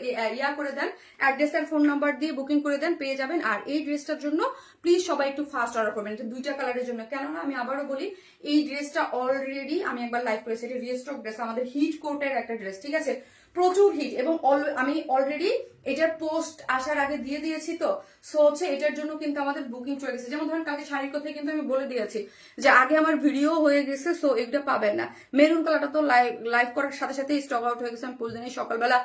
করে দেন, অ্যাড্রেস আর ফোন নাম্বার দিয়ে বুকিং করে দেন, পেয়ে যাবেন। আর এই ড্রেসটার জন্য প্লিজ সবাই একটু ফাস্ট অর্ডার করবেন, এটা দুইটা কালারের জন্য। কেননা আমি আবারও বলি এই ড্রেসটা অলরেডি আমি একবার লাইভ করেছি, এটা রিস্টক ড্রেস, আমাদের হিট কোটের একটা ড্রেস, ঠিক আছে, প্রচুর হিট। এবং আমি অলরেডি এটার পোস্ট আসার আগে দিয়ে দিয়েছি, তো সো হচ্ছে এটার জন্য কিন্তু আমাদের বুকিং চলে গেছে। যেমন ধরেন কালকে শাড়ির কথাই কিন্তু আমি বলে দিয়েছি যে আগে আমার ভিডিও হয়ে গেছে, সো এগুলো পাবেন না। মেরুন কালারটা তো লাইভ করার সাথে সাথে স্টক আউট হয়ে গেছে, আমি প্রতিদিনই সকালবেলা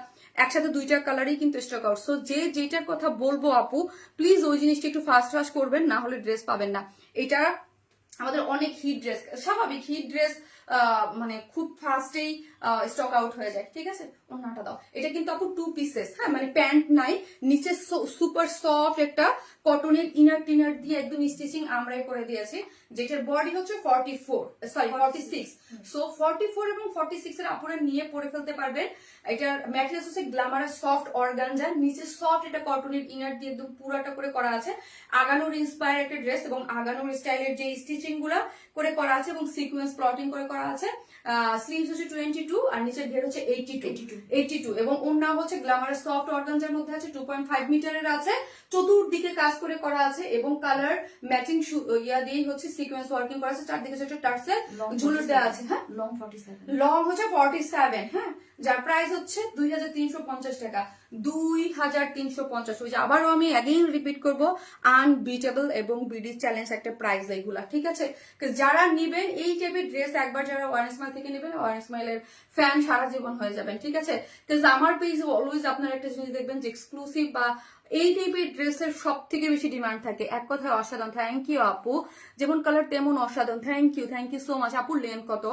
একসাথে দুইটা কালারই কিন্তু স্টক আউট। সো যেটার কথা বলবো আপু প্লিজ ওই জিনিসটা একটু ফাস্ট করবেন, না হলে ড্রেস পাবেন না। এটা আমাদের অনেক হিট ড্রেস, স্বাভাবিক হিট ড্রেস মানে খুব ফাস্টেই স্টক আউট হয়ে যায়, ঠিক আছে। ওনাটা দাও, এটা কিন্তু আপু 2 পিসেস, হ্যাঁ, মানে প্যান্ট নাই, নিচে সুপার সফট একটা কটনের ইনার টিনার দিয়ে একদম স্টিচিং আমরাই করে দিয়েছি, যেটার বডি হচ্ছে 46। সো 44 এবং 46 এর আপুরা নিয়ে পরে ফেলতে পারবেন। এটার ম্যাটেরিয়ালস হচ্ছে গ্ল্যামারাস সফট অর্গানজা, নিচে সফট এটা কটনের ইনার দিয়ে একদম পুরাটা করে করা আছে। আগানোর ইন্সপায়ার একটা ড্রেস এবং আগানোর স্টাইলের যে স্টিচিং গুলা করে করা আছে এবং সিকোয়েন্স প্লটিং করে করা আছে। স্লিভস হচ্ছে 22 আর নিচের ঘের হচ্ছে 82 এবং ওড়না হচ্ছে গ্ল্যামারাস সফট অর্গানজার মধ্যে আছে, 2.5 মিটারের আছে, চতুর্দিকে কাজ করে করা আছে এবং কালার ম্যাচিং ইয়া দিয়ে হচ্ছে সিকোয়েন্স ওয়ার্কিং করা আছে, চারদিকে হচ্ছে টার্সেল ঝুলুর দেওয়া আছে, হ্যাঁ, লং হচ্ছে 47, হ্যাঁ, যার প্রাইস হচ্ছে 2350 টাকা, 2350। ওই যে আবারও আমি অ্যাগেইন রিপিট করবো, আনবিটেবল এবং বিডি চ্যালেঞ্জ একটা প্রাইস এইগুলা, ঠিক আছে। যারা নিবেন এই টাইপের ড্রেস একবার যারা ওয়ান স্মাইল থেকে নেবেন, ওয়ান স্মাইলের ফ্যান সারা জীবন হয়ে যাবেন, ঠিক আছে। আমার পেজে অলওয়েজ আপনারা একটা জিনিস দেখবেন যে এক্সক্লুসিভ বা এই টাইপের ড্রেসের সব থেকে বেশি ডিমান্ড থাকে। এক কথায় অসাধারণ, থ্যাংক ইউ আপু, যেমন কালার তেমন অসাধারণ, থ্যাংক ইউ সো মাচ। আপুর লেন্থ কত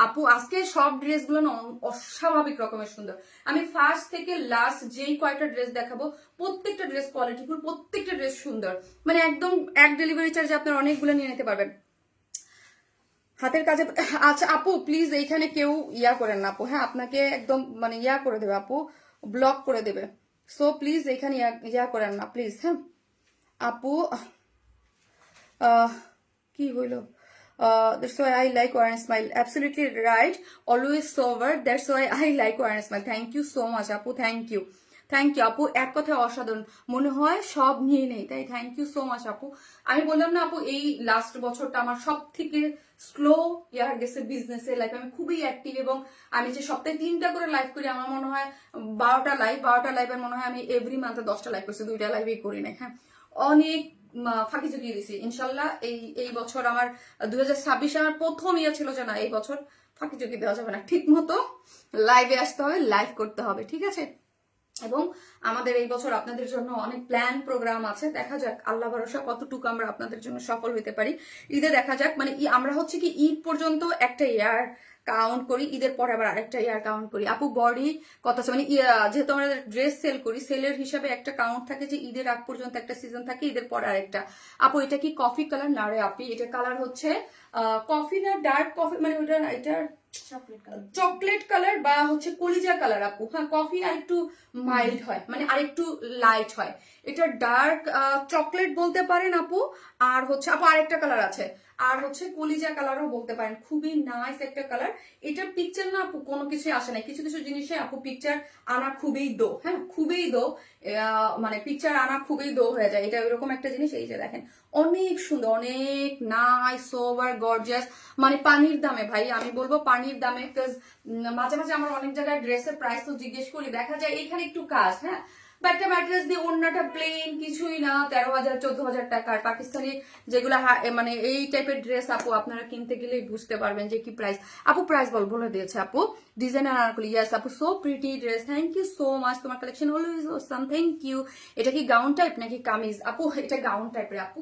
আপু? আজকে সব ড্রেসগুলো না অস্বাভাবিক রকমের সুন্দর। আমি ফার্স্ট থেকে লাস্ট যেই কয়টা ড্রেস দেখাবো প্রত্যেকটা ড্রেস কোয়ালিটিফুল, প্রত্যেকটা ড্রেস সুন্দর, মানে একদম এক ডেলিভারি চার্জে আপনারা অনেকগুলো নিয়ে নিতে পারবেন হাতের কাজে। আচ্ছা আপু প্লিজ এইখানে কেউ ইয়া করেন না আপু, হ্যাঁ, আপনাকে একদম মানে ইয়া করে দেবে আপু, ব্লক করে দেবে। সো প্লিজ এইখানে ইয়া করেন না প্লিজ, হ্যাঁ আপু। কি হইলো? That's why I like Orange Smile. Absolutely right. Always sober. That's why I like Orange Smile. Thank you so much, আপু. Thank you আপু, এক কথায় অসাধারণ, মনে হয় সব নিয়ে নেই, তাই থ্যাংক ইউ সো মাচ আপু। আমি বললাম না আপু এই লাস্ট বছরটা আমার সব থেকে স্লো ইয়ার গেছে বিজনেসে, লাইফ আমি খুবই অ্যাক্টিভ এবং আমি যে সপ্তাহে 3টা করে লাইভ করি, আমার মনে হয় 12টা লাইভের মনে হয় আমি এভরি মান্থে 10টা লাইভ করছি, 2টা লাইভই করি না, হ্যাঁ, অনেক ফাঁকি চুকিয়ে দিছি। ইনশাল্লাহ এই বছর আমার 2026 আমার প্রথম ইয়ে ছিল যে না এই বছর ফাঁকি চুকি দেওয়া যাবে না, ঠিক মতো লাইভে আসতে হবে, লাইভ করতে হবে, ঠিক আছে। এবং আমাদের এই বছর আপনাদের জন্য অনেক প্ল্যান প্রোগ্রাম আছে, দেখা যাক আল্লাহ ভরসা কতটুকু আমরা আপনাদের জন্য সফল হতে পারি। ঈদে দেখা যাক, মানে আমরা হচ্ছে কি ঈদ পর্যন্ত একটা ইয়ার কাউন্ট করি, ঈদের পরে আবার আরেকটা ইয়ার কাউন্ট করি আপু। বডি কত আছে মানে যেহেতু আমরা ড্রেস সেল করি, সেলের হিসাবে একটা কাউন্ট থাকে যে ঈদের আগ পর্যন্ত একটা সিজন থাকে, ঈদের পরে আরেকটা। আপু এটা কি কফি কালার? না রে আপি, এটা কালার হচ্ছে কফি না ডার্ক কফি, মানে ওটা এটার চকলেট কালার বা হচ্ছে কলিজা কালার আপু। হ্যাঁ, কফি আর একটু মাইল্ড হয়, মানে আরেকটু লাইট হয়। এটা ডার্ক চকলেট বলতে পারেন আপু। আর হচ্ছে আপু আরেকটা কালার আছে, আর হচ্ছে কলিজা কালারও বলতে পারেন, খুবই নাইস একটা কালার। এটার পিকচার না আপু কোনো কিছুই আসে না, কিছু কিছু জিনিসে আপু পিকচার আনা খুবই দো, হ্যাঁ খুবই দো, মানে পিকচার আনা খুবই দো হয়ে যায়। এটা এরকম একটা জিনিস, এই যে দেখেন অনেক সুন্দর, অনেক নাইস, সোবার, গর্জিয়াস, মানে পানির দামে ভাই, আমি বলবো পানির দামে। মাঝে মাঝে আমার অনেক জায়গায় ড্রেসের প্রাইস তো জিজ্ঞেস করি, দেখা যায় এইখানে একটু কাজ, হ্যাঁ বা একটা ম্যাট্রেস দিয়ে অন্যটা প্লেন কিছুই না 13,000 14,000 টাকার পাকিস্তানি যেগুলো মানে এই টাইপের ড্রেস আপু আপনারা কিনতে গেলেই বুঝতে পারবেন যে কি প্রাইস। আপু প্রাইস বলে দিয়েছে আপু। ডিজাইনার আনারকলি, ইয়েস আপু, so pretty dress, thank you so much, তোমার collection always awesome, thank you. এটা কি গাউন টাইপ নাকি কামিজ? আপু এটা গাউন টাইপের আপু।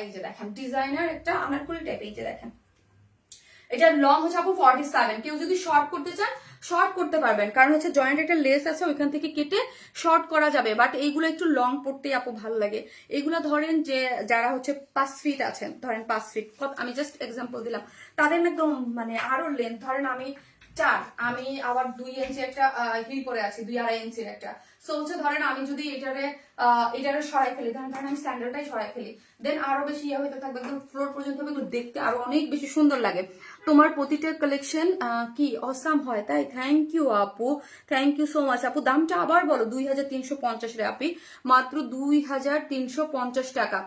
এই যে দেখেন ডিজাইনার একটা আনারকলি টাইপ, এই যে দেখেন এটা লং হচ্ছে আপু 47। কেউ যদি শর্ট করতে চান শর্ট করতে পারবেন, কারণ হচ্ছে জয়েন্ট একটা লেস আছে ওইখান থেকে কেটে শর্ট করা যাবে, বাট এইগুলো একটু লং পড়তে আপু ভালো লাগে। এইগুলো ধরেন যে যারা হচ্ছে 5 ফিট আছেন, ধরেন 5 ফিট, আমি জাস্ট এক্সাম্পল দিলাম, তাদের একদম মানে আরো লেন্থ, ধরেন আমি 4, আমি আবার 2 ইঞ্চি একটা হিল পরে আছি, 2 2.5 ইঞ্চির একটা। সো হচ্ছে ধরেন আমি যদি এটারে সরাই ফেলি, ধরেন আমি স্যান্ডেলটাই সরাই ফেলি, দেন আরো বেশি ইয়ে হইতে থাকবে, একদম ফ্লোর পর্যন্ত হবে, এগুলো দেখতে আরো অনেক বেশি সুন্দর লাগে। তোমার প্রতিটা কালেকশন কি অসাম হয়, তাই থ্যাংক ইউ আপু, থ্যাংক ইউ সো মাচ আপু। দামটা আবার বলো, 2,350 রে আপি, মাত্র 2,350 টাকা।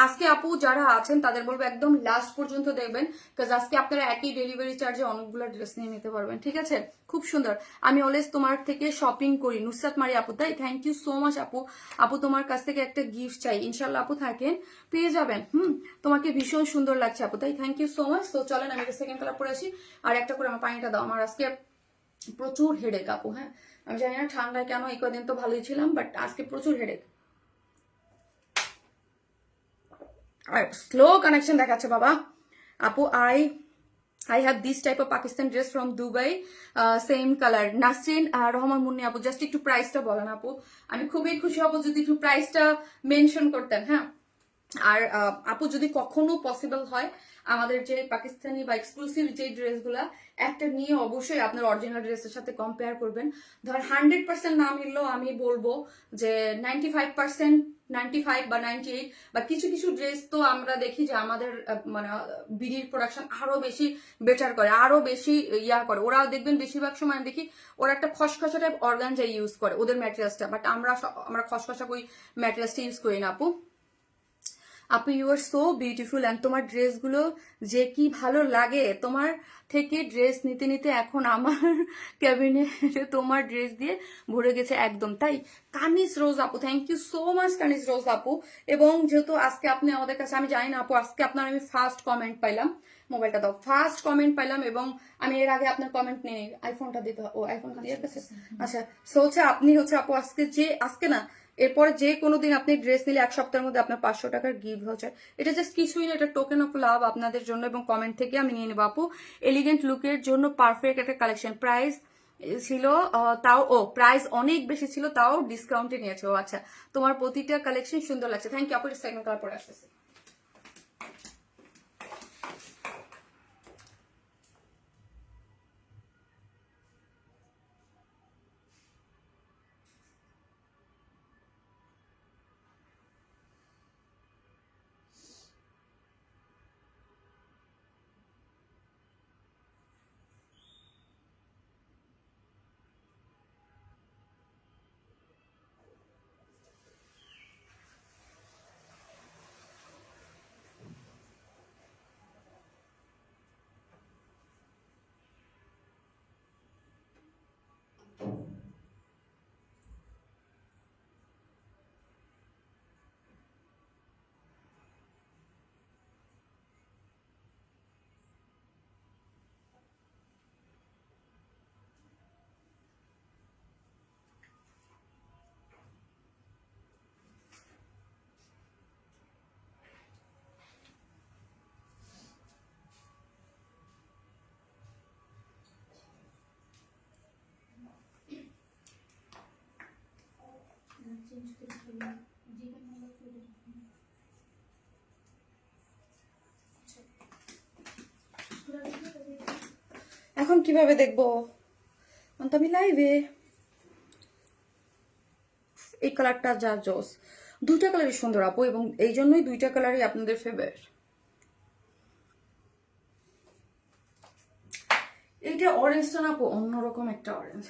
আজকে আপু যারা আছেন তাদের বলবো একদম লাস্ট পর্যন্ত দেখবেন, কাজ আজকে আপনারা একই ডেলিভারি চার্জে অনেকগুলো ড্রেস নিয়ে নিতে পারবেন, ঠিক আছে? খুব সুন্দর। আমি অলওয়েজ তোমার থেকে শপিং করি, নুসরাত মারি আপু, তাই থ্যাংক ইউ সো মাচ আপু। আপু তোমার কাছ থেকে একটা গিফট চাই, ইনশাল্লাহ আপু থাকেন, পেয়ে যাবেন। তোমাকে ভীষণ সুন্দর লাগছে আপু, তাই থ্যাংক ইউ সো মাচ। তো চলেন আমি সেকেন্ড কালার পরে আসি, আর একটা করে আমার পানিটা দাও, আমার আজকে প্রচুর হেডেক আপু। হ্যাঁ আমি জানি না ঠান্ডায় কেন, এই কদিন তো ভালোই ছিলাম, বাট আজকে প্রচুর হেডেক। স্লো কানেকশন দেখাচ্ছে বাবা। আপু I have this type of Pakistan dress from Dubai, same color. Nasrin Rahman Munni আপু, জাস্ট একটু প্রাইসটা বলেন আপু, আমি খুবই খুশি হব যদি একটু প্রাইসটা মেনশন করতেন। হ্যাঁ আর আপু যদি কখনো পসিবল হয় আমাদের যে পাকিস্তানি বা এক্সক্লুসিভ যে ড্রেসগুলা একটা নিয়ে অবশ্যই আপনার অরিজিনাল ড্রেসের সাথে কম্পেয়ার করবেন। ধর 100% না মিললেও আমি বলবো যে 95%, 95 বা 98, বা কিছু কিছু ড্রেস তো আমরা দেখি যে আমাদের মানে বিডির প্রোডাকশন আরো বেশি বেটার করে, আরো বেশি ইয়া করে। ওরা দেখবেন বেশিরভাগ সময় দেখি ওরা একটা খসখসা টাইপ অর্গানজা ইউজ করে ওদের ম্যাটেরিয়ালসটা, বাট আমরা খসখসা ওই ম্যাটেরিয়ালসটা ইউজ করি না আপু। আপু you are so beautiful, and তোমার ড্রেসগুলো যে কি ভালো লাগে, তোমার থেকে ড্রেস নিতে নিতে এখন আমার ক্যাবিনেটে তোমার ড্রেস দিয়ে ভরে গেছে একদম। তাই কানিজ রোজ আপু, থ্যাংক ইউ সো মাচ কানিজ রোজ আপু। এবং যেহেতু আজকে আপনি আমাদের কাছে, আমি জানি না আপু, আজকে আপনার আমি ফার্স্ট কমেন্ট পাইলাম, মোবাইলটা দাও, ফার্স্ট কমেন্ট পাইলাম, এবং আমি এর আগে আপনার কমেন্ট নেই, আইফোনটা দিতে, ও আইফোনটা দিয়ে গেছে। আচ্ছা সো হচ্ছে আপনি হচ্ছে আপু আজকে না, এরপরে যে কোনো দিন আপনি ড্রেস নিলে 1 সপ্তাহের মধ্যে আপনার 500 টাকার গিফট হচ্ছে। এটা জাস্ট কিছুই না, এটা টোকেন অফ লাভ আপনাদের জন্য, এবং কমেন্ট থেকে আমি নিয়ে নেবো আপু। এলিগেন্ট লুকের জন্য পারফেক্ট একটা কালেকশন। প্রাইস ছিল তাও, প্রাইস অনেক বেশি ছিল, তাও ডিসকাউন্টে নিয়েছে। ও আচ্ছা, তোমার প্রতিটা কালেকশন সুন্দর লাগছে, থ্যাংক ইউ আপু। সেকেন্ড কালার পরে আসতেছে। এখন কিভাবে দেখবো? আমি লাইভে। এই কালারটা যা জোস, দুইটা কালারই সুন্দর আপু, এবং এই জন্যই দুইটা কালারই আপনাদের ফেভারিট। এইটা অরেঞ্জটা না আপু অন্যরকম একটা অরেঞ্জ,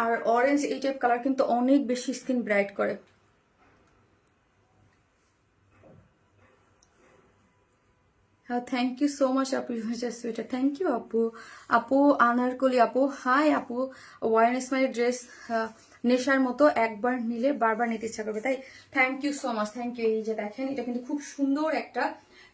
আর অরেঞ্জ এই টাইপ কালার কিন্তু অনেক বেশি স্কিন ব্রাইট করে। হ্যাঁ, থ্যাংক ইউ সো মাচ আপু, সুইটার, থ্যাংক ইউ আপু। আপু আনারকলি আপু, হাই আপু। ওয়াইন স্মাইল ড্রেস নেশার মতো, একবার নিলে বারবার নিতে ইচ্ছা করবে, তাই? Thank you so much, thank you. এই যে দেখেন, এটা কিন্তু খুব সুন্দর একটা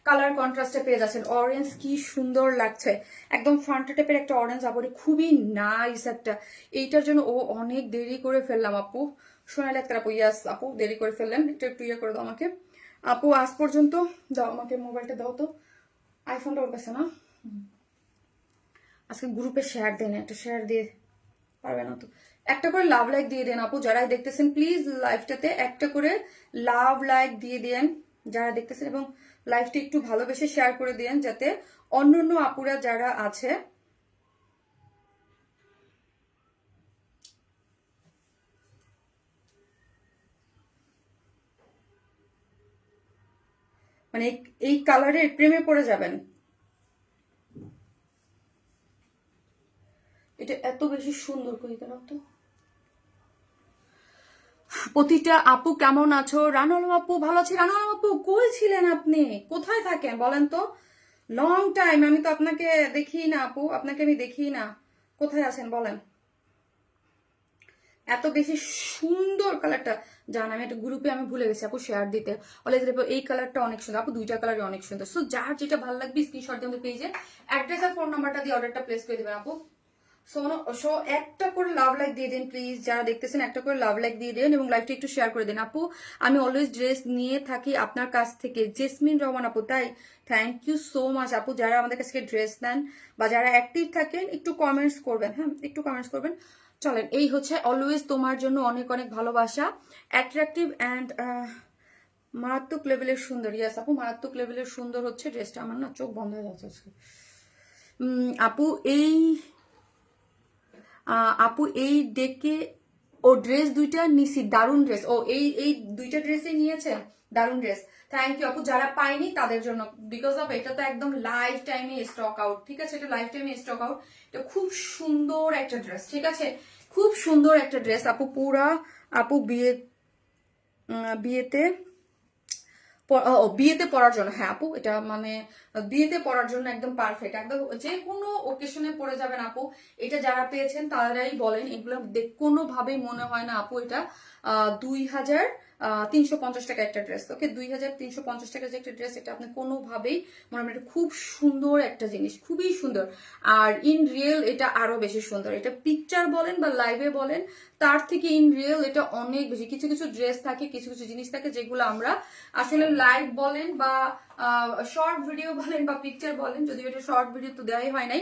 কালার কন্ট্রাস্টে পেয়ে যাচ্ছেন। অরেঞ্জ কি সুন্দর লাগছে, একদম ফ্রন্ট টাইপের একটা অরেঞ্জ আপরে, খুবই নাইস একটা। এইটার জন্য ও অনেক দেরি করে ফেললাম আপু, সোনালি একটা আপু, ইয়াস আপু দেরি করে ফেললেন, একটু ইয়ে করে দাও আমাকে আপু। আজ পর্যন্ত দাও আমাকে, মোবাইলটা দাও তো, আইফোনটা ওর কাছে না। আজকে গ্রুপে শেয়ার দেন, একটা শেয়ার দিয়ে পারবে না তো, একটা করে লাভ লাইক দিয়ে দেন আপু। যারা দেখতেছেন প্লিজ লাইভটাতে একটা করে লাভ লাইক দিয়ে দেন যারা দেখতেছেন, এবং লাইভটা একটু ভালোবেসে শেয়ার করে দেন, যাতে অন্যান্য আপুরা যারা আছে মানে এই কালারের প্রেমে পড়ে যাবেন। এটা এত বেশি সুন্দর করে দেন তো। প্রতিটা আপু কেমন আছো? রানুল আপু ভালো আছি। রানুল আপু কই ছিলেন আপনি? কোথায় থাকেন বলেন তো? লং টাইম আমি তো আপনাকে দেখি না আপু, আপনাকে আমি দেখি না, কোথায় আছেন বলেন? এত বেশি সুন্দর কালারটা, জান আমি একটা গ্রুপে আমি ভুলে গেছি আপু শেয়ার দিতে। এই কালারটা অনেক সুন্দর আপু, দুইটা কালারই অনেক সুন্দর। সো যার যেটা ভালো লাগবে স্ক্রিনশট দিয়ে পেজে অ্যাড্রেস আর ফোন নাম্বারটা দিয়ে অর্ডারটা প্লেস করে দেবেন আপু। সো একটা করে লাভ লাইক দিয়ে দিন প্লিজ, যারা দেখতেছেন একটা করে লাভ লাইক দিয়ে দিন এবং লাইভটা একটু শেয়ার করে দিন আপু। আমি অলওয়েজ ড্রেস নিয়ে থাকি আপনার কাছ থেকে, জেসমিন রহমান আপু, তাই? থ্যাংক ইউ সো মাচ আপু। যারা আমাদের কাছ থেকে ড্রেস নেন বা যারা অ্যাক্টিভ থাকেন একটু কমেন্টস করবেন, হ্যাঁ একটু কমেন্টস করবেন। চলেন, এই হচ্ছে অলওয়েজ তোমার জন্য অনেক অনেক ভালোবাসা, অ্যাট্রাকটিভ অ্যান্ড মারাত্মক লেভেলের সুন্দর। ইয়াস আপু, মারাত্মক লেভেলের সুন্দর হচ্ছে ড্রেসটা। আমার না চোখ বন্ধ হয়ে যাচ্ছে আপু। আপু এই ডেকে ও ড্রেস দুইটা নিছি, দারুন ড্রেস। ও এই দুইটা ড্রেসই নিয়েছে, দারুন ড্রেস। থ্যাংক ইউ আপু। যারা পাইনি তাদের জন্য, বিকজ অফ এটা তো একদম লাইফ টাইমে স্টক আউট, ঠিক আছে? এটা লাইফ টাইমে স্টক আউট। এটা খুব সুন্দর একটা ড্রেস, ঠিক আছে? খুব সুন্দর একটা ড্রেস আপু, পুরা আপু বিয়েতে বিয়েতে পরার জন্য। হ্যাঁ আপু, এটা মানে বিয়েতে পরার জন্য একদম পারফেক্ট, একদম যে কোনো ওকেশনে পরে যাবেন আপু। এটা যারা পেয়েছেন তারাই বলেন, এগুলো কোনোভাবেই মনে হয় না আপু এটা 2350 টাকা একটা ড্রেস। ওকে, 2350 টাকা যে একটা ড্রেস, এটা আপনি কোনোভাবেই মনে হয়, এটা খুব সুন্দর একটা জিনিস, খুবই সুন্দর। আর ইন রিয়েল এটা আরো বেশি সুন্দর। এটা পিকচার বলেন বা লাইভে বলেন, তার থেকে ইন রিয়েল এটা অনেক বেশি। কিছু কিছু ড্রেস থাকে, কিছু কিছু জিনিস থাকে যেগুলো আমরা আসলে লাইভ বলেন বা শর্ট ভিডিও বলেন বা পিকচার বলেন, যদিও এটা শর্ট ভিডিও তো দেওয়াই হয় নাই,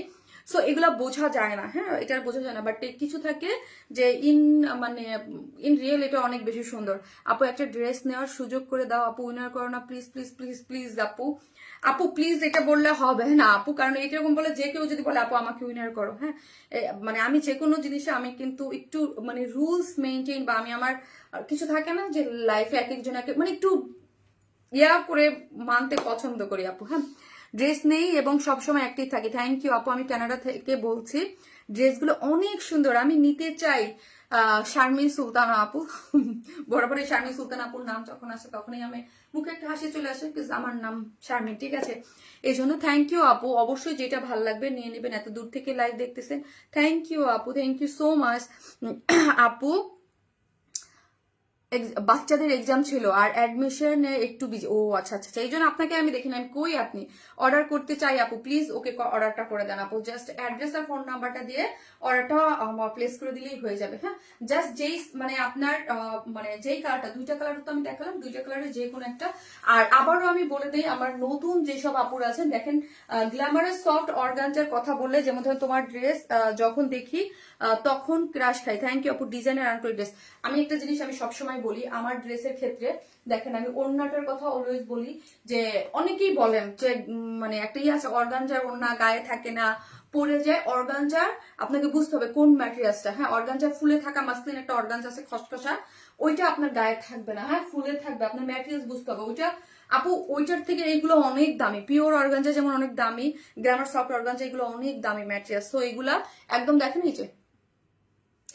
সো এগুলা বোঝা যায় না। হ্যাঁ, এটা বোঝা যায় না, বাট কিছু থাকে যে মানে ইন রিয়েল এটা অনেক বেশি সুন্দর। আপু একটা ড্রেস নেওয়ার সুযোগ করে দাও আপু, উইনার করো না প্লিজ প্লিজ প্লিজ প্লিজ আপু। আপু প্লিজ এটা বললে হবে না আপু, কারণ এরকম বলে যে কেউ যদি বলে আপু আমাকে উইনার করো, হ্যাঁ মানে আমি যে কোনো জিনিসে আমি কিন্তু একটু মানে রুলস মেনটেন, বা আমি আমার কিছু থাকে না যে লাইফে এক একজন মানে একটু ইয়া করে মানতে পছন্দ করি আপু। হ্যাঁ, ড্রেস নেই এবং সবসময় অ্যাক্টিভ থাকি। থ্যাংক ইউ আপু, আমি কানাডা থেকে বলছি। ড্রেসগুলো অনেক সুন্দর, আমি নিতে চাই। শারমিন সুলতানা আপু, বরাবর এই শারমিন সুলতানা আপুর নাম যখন আসে তখনই আমি মুখে একটা হাসি চলে আসে, আমার নাম শারমিন, ঠিক আছে? এই জন্য থ্যাংক ইউ আপু, অবশ্যই যেটা ভালো লাগবে নিয়ে নেবেন। এত দূর থেকে লাইভ দেখতেছেন, থ্যাংক ইউ আপু, থ্যাংক ইউ সো মাচ আপু। বাচ্চাদের এক্সাম ছিল আর অ্যাডমিশনে একটু বিজি। ও আচ্ছা আচ্ছা, এই জন্য আপনাকে আমি দেখি না। কই আপনি? অর্ডার করতে চাই আপু, প্লিজ ওকে অর্ডারটা করে দেন আপু। জাস্ট অ্যাড্রেস আর ফোন নাম্বারটা দিয়ে অর্ডারটা প্লেস করে দিলেই হয়ে যাবে। হ্যাঁ, জাস্ট যেই মানে আপনার মানে যেই কালারটা, দুইটা কালার তো আমি দেখালাম, দুইটা কালারের যে কোনো একটা। আর আবারও আমি বলে দিই, আমার নতুন যেসব আপুরা আছেন দেখেন, গ্ল্যামারাস সফট অর্গানজার কথা বললে যেমন ধরেন তোমার ড্রেস যখন দেখি তখন ক্রাশ খাই। থ্যাংক ইউ আপু, ডিজাইনার আনকোল ড্রেস। আমি একটা জিনিস আমি সবসময় বলি আমার ড্রেসের ক্ষেত্রে দেখেন আমি ওড়নাটার কথা অলওয়েজ বলি যে অনেকেই বলেন যে মানে একটা আছে অর্গানজার ওড়না গায়ে থাকে না পরে যায় অর্গানজার আপনাকে বুঝতে হবে কোন ম্যাটেরিয়ালসটা। হ্যাঁ, অর্গানজার ফুলে থাকা মাসলিন একটা অর্গানজা আছে খসখসা, ওইটা আপনার গায়ে থাকবে না। হ্যাঁ, ফুলে থাকবে, আপনার ম্যাটেরিয়ালস বুঝতে হবে ওইটা। আপু ওইটার থেকে এইগুলো অনেক দামি, পিওর অর্গানজা যেমন অনেক দামি, গ্রামার সফট অর্গানজা এগুলো অনেক দামি ম্যাটেরিয়াল। তো এইগুলা একদম দেখেন এই যে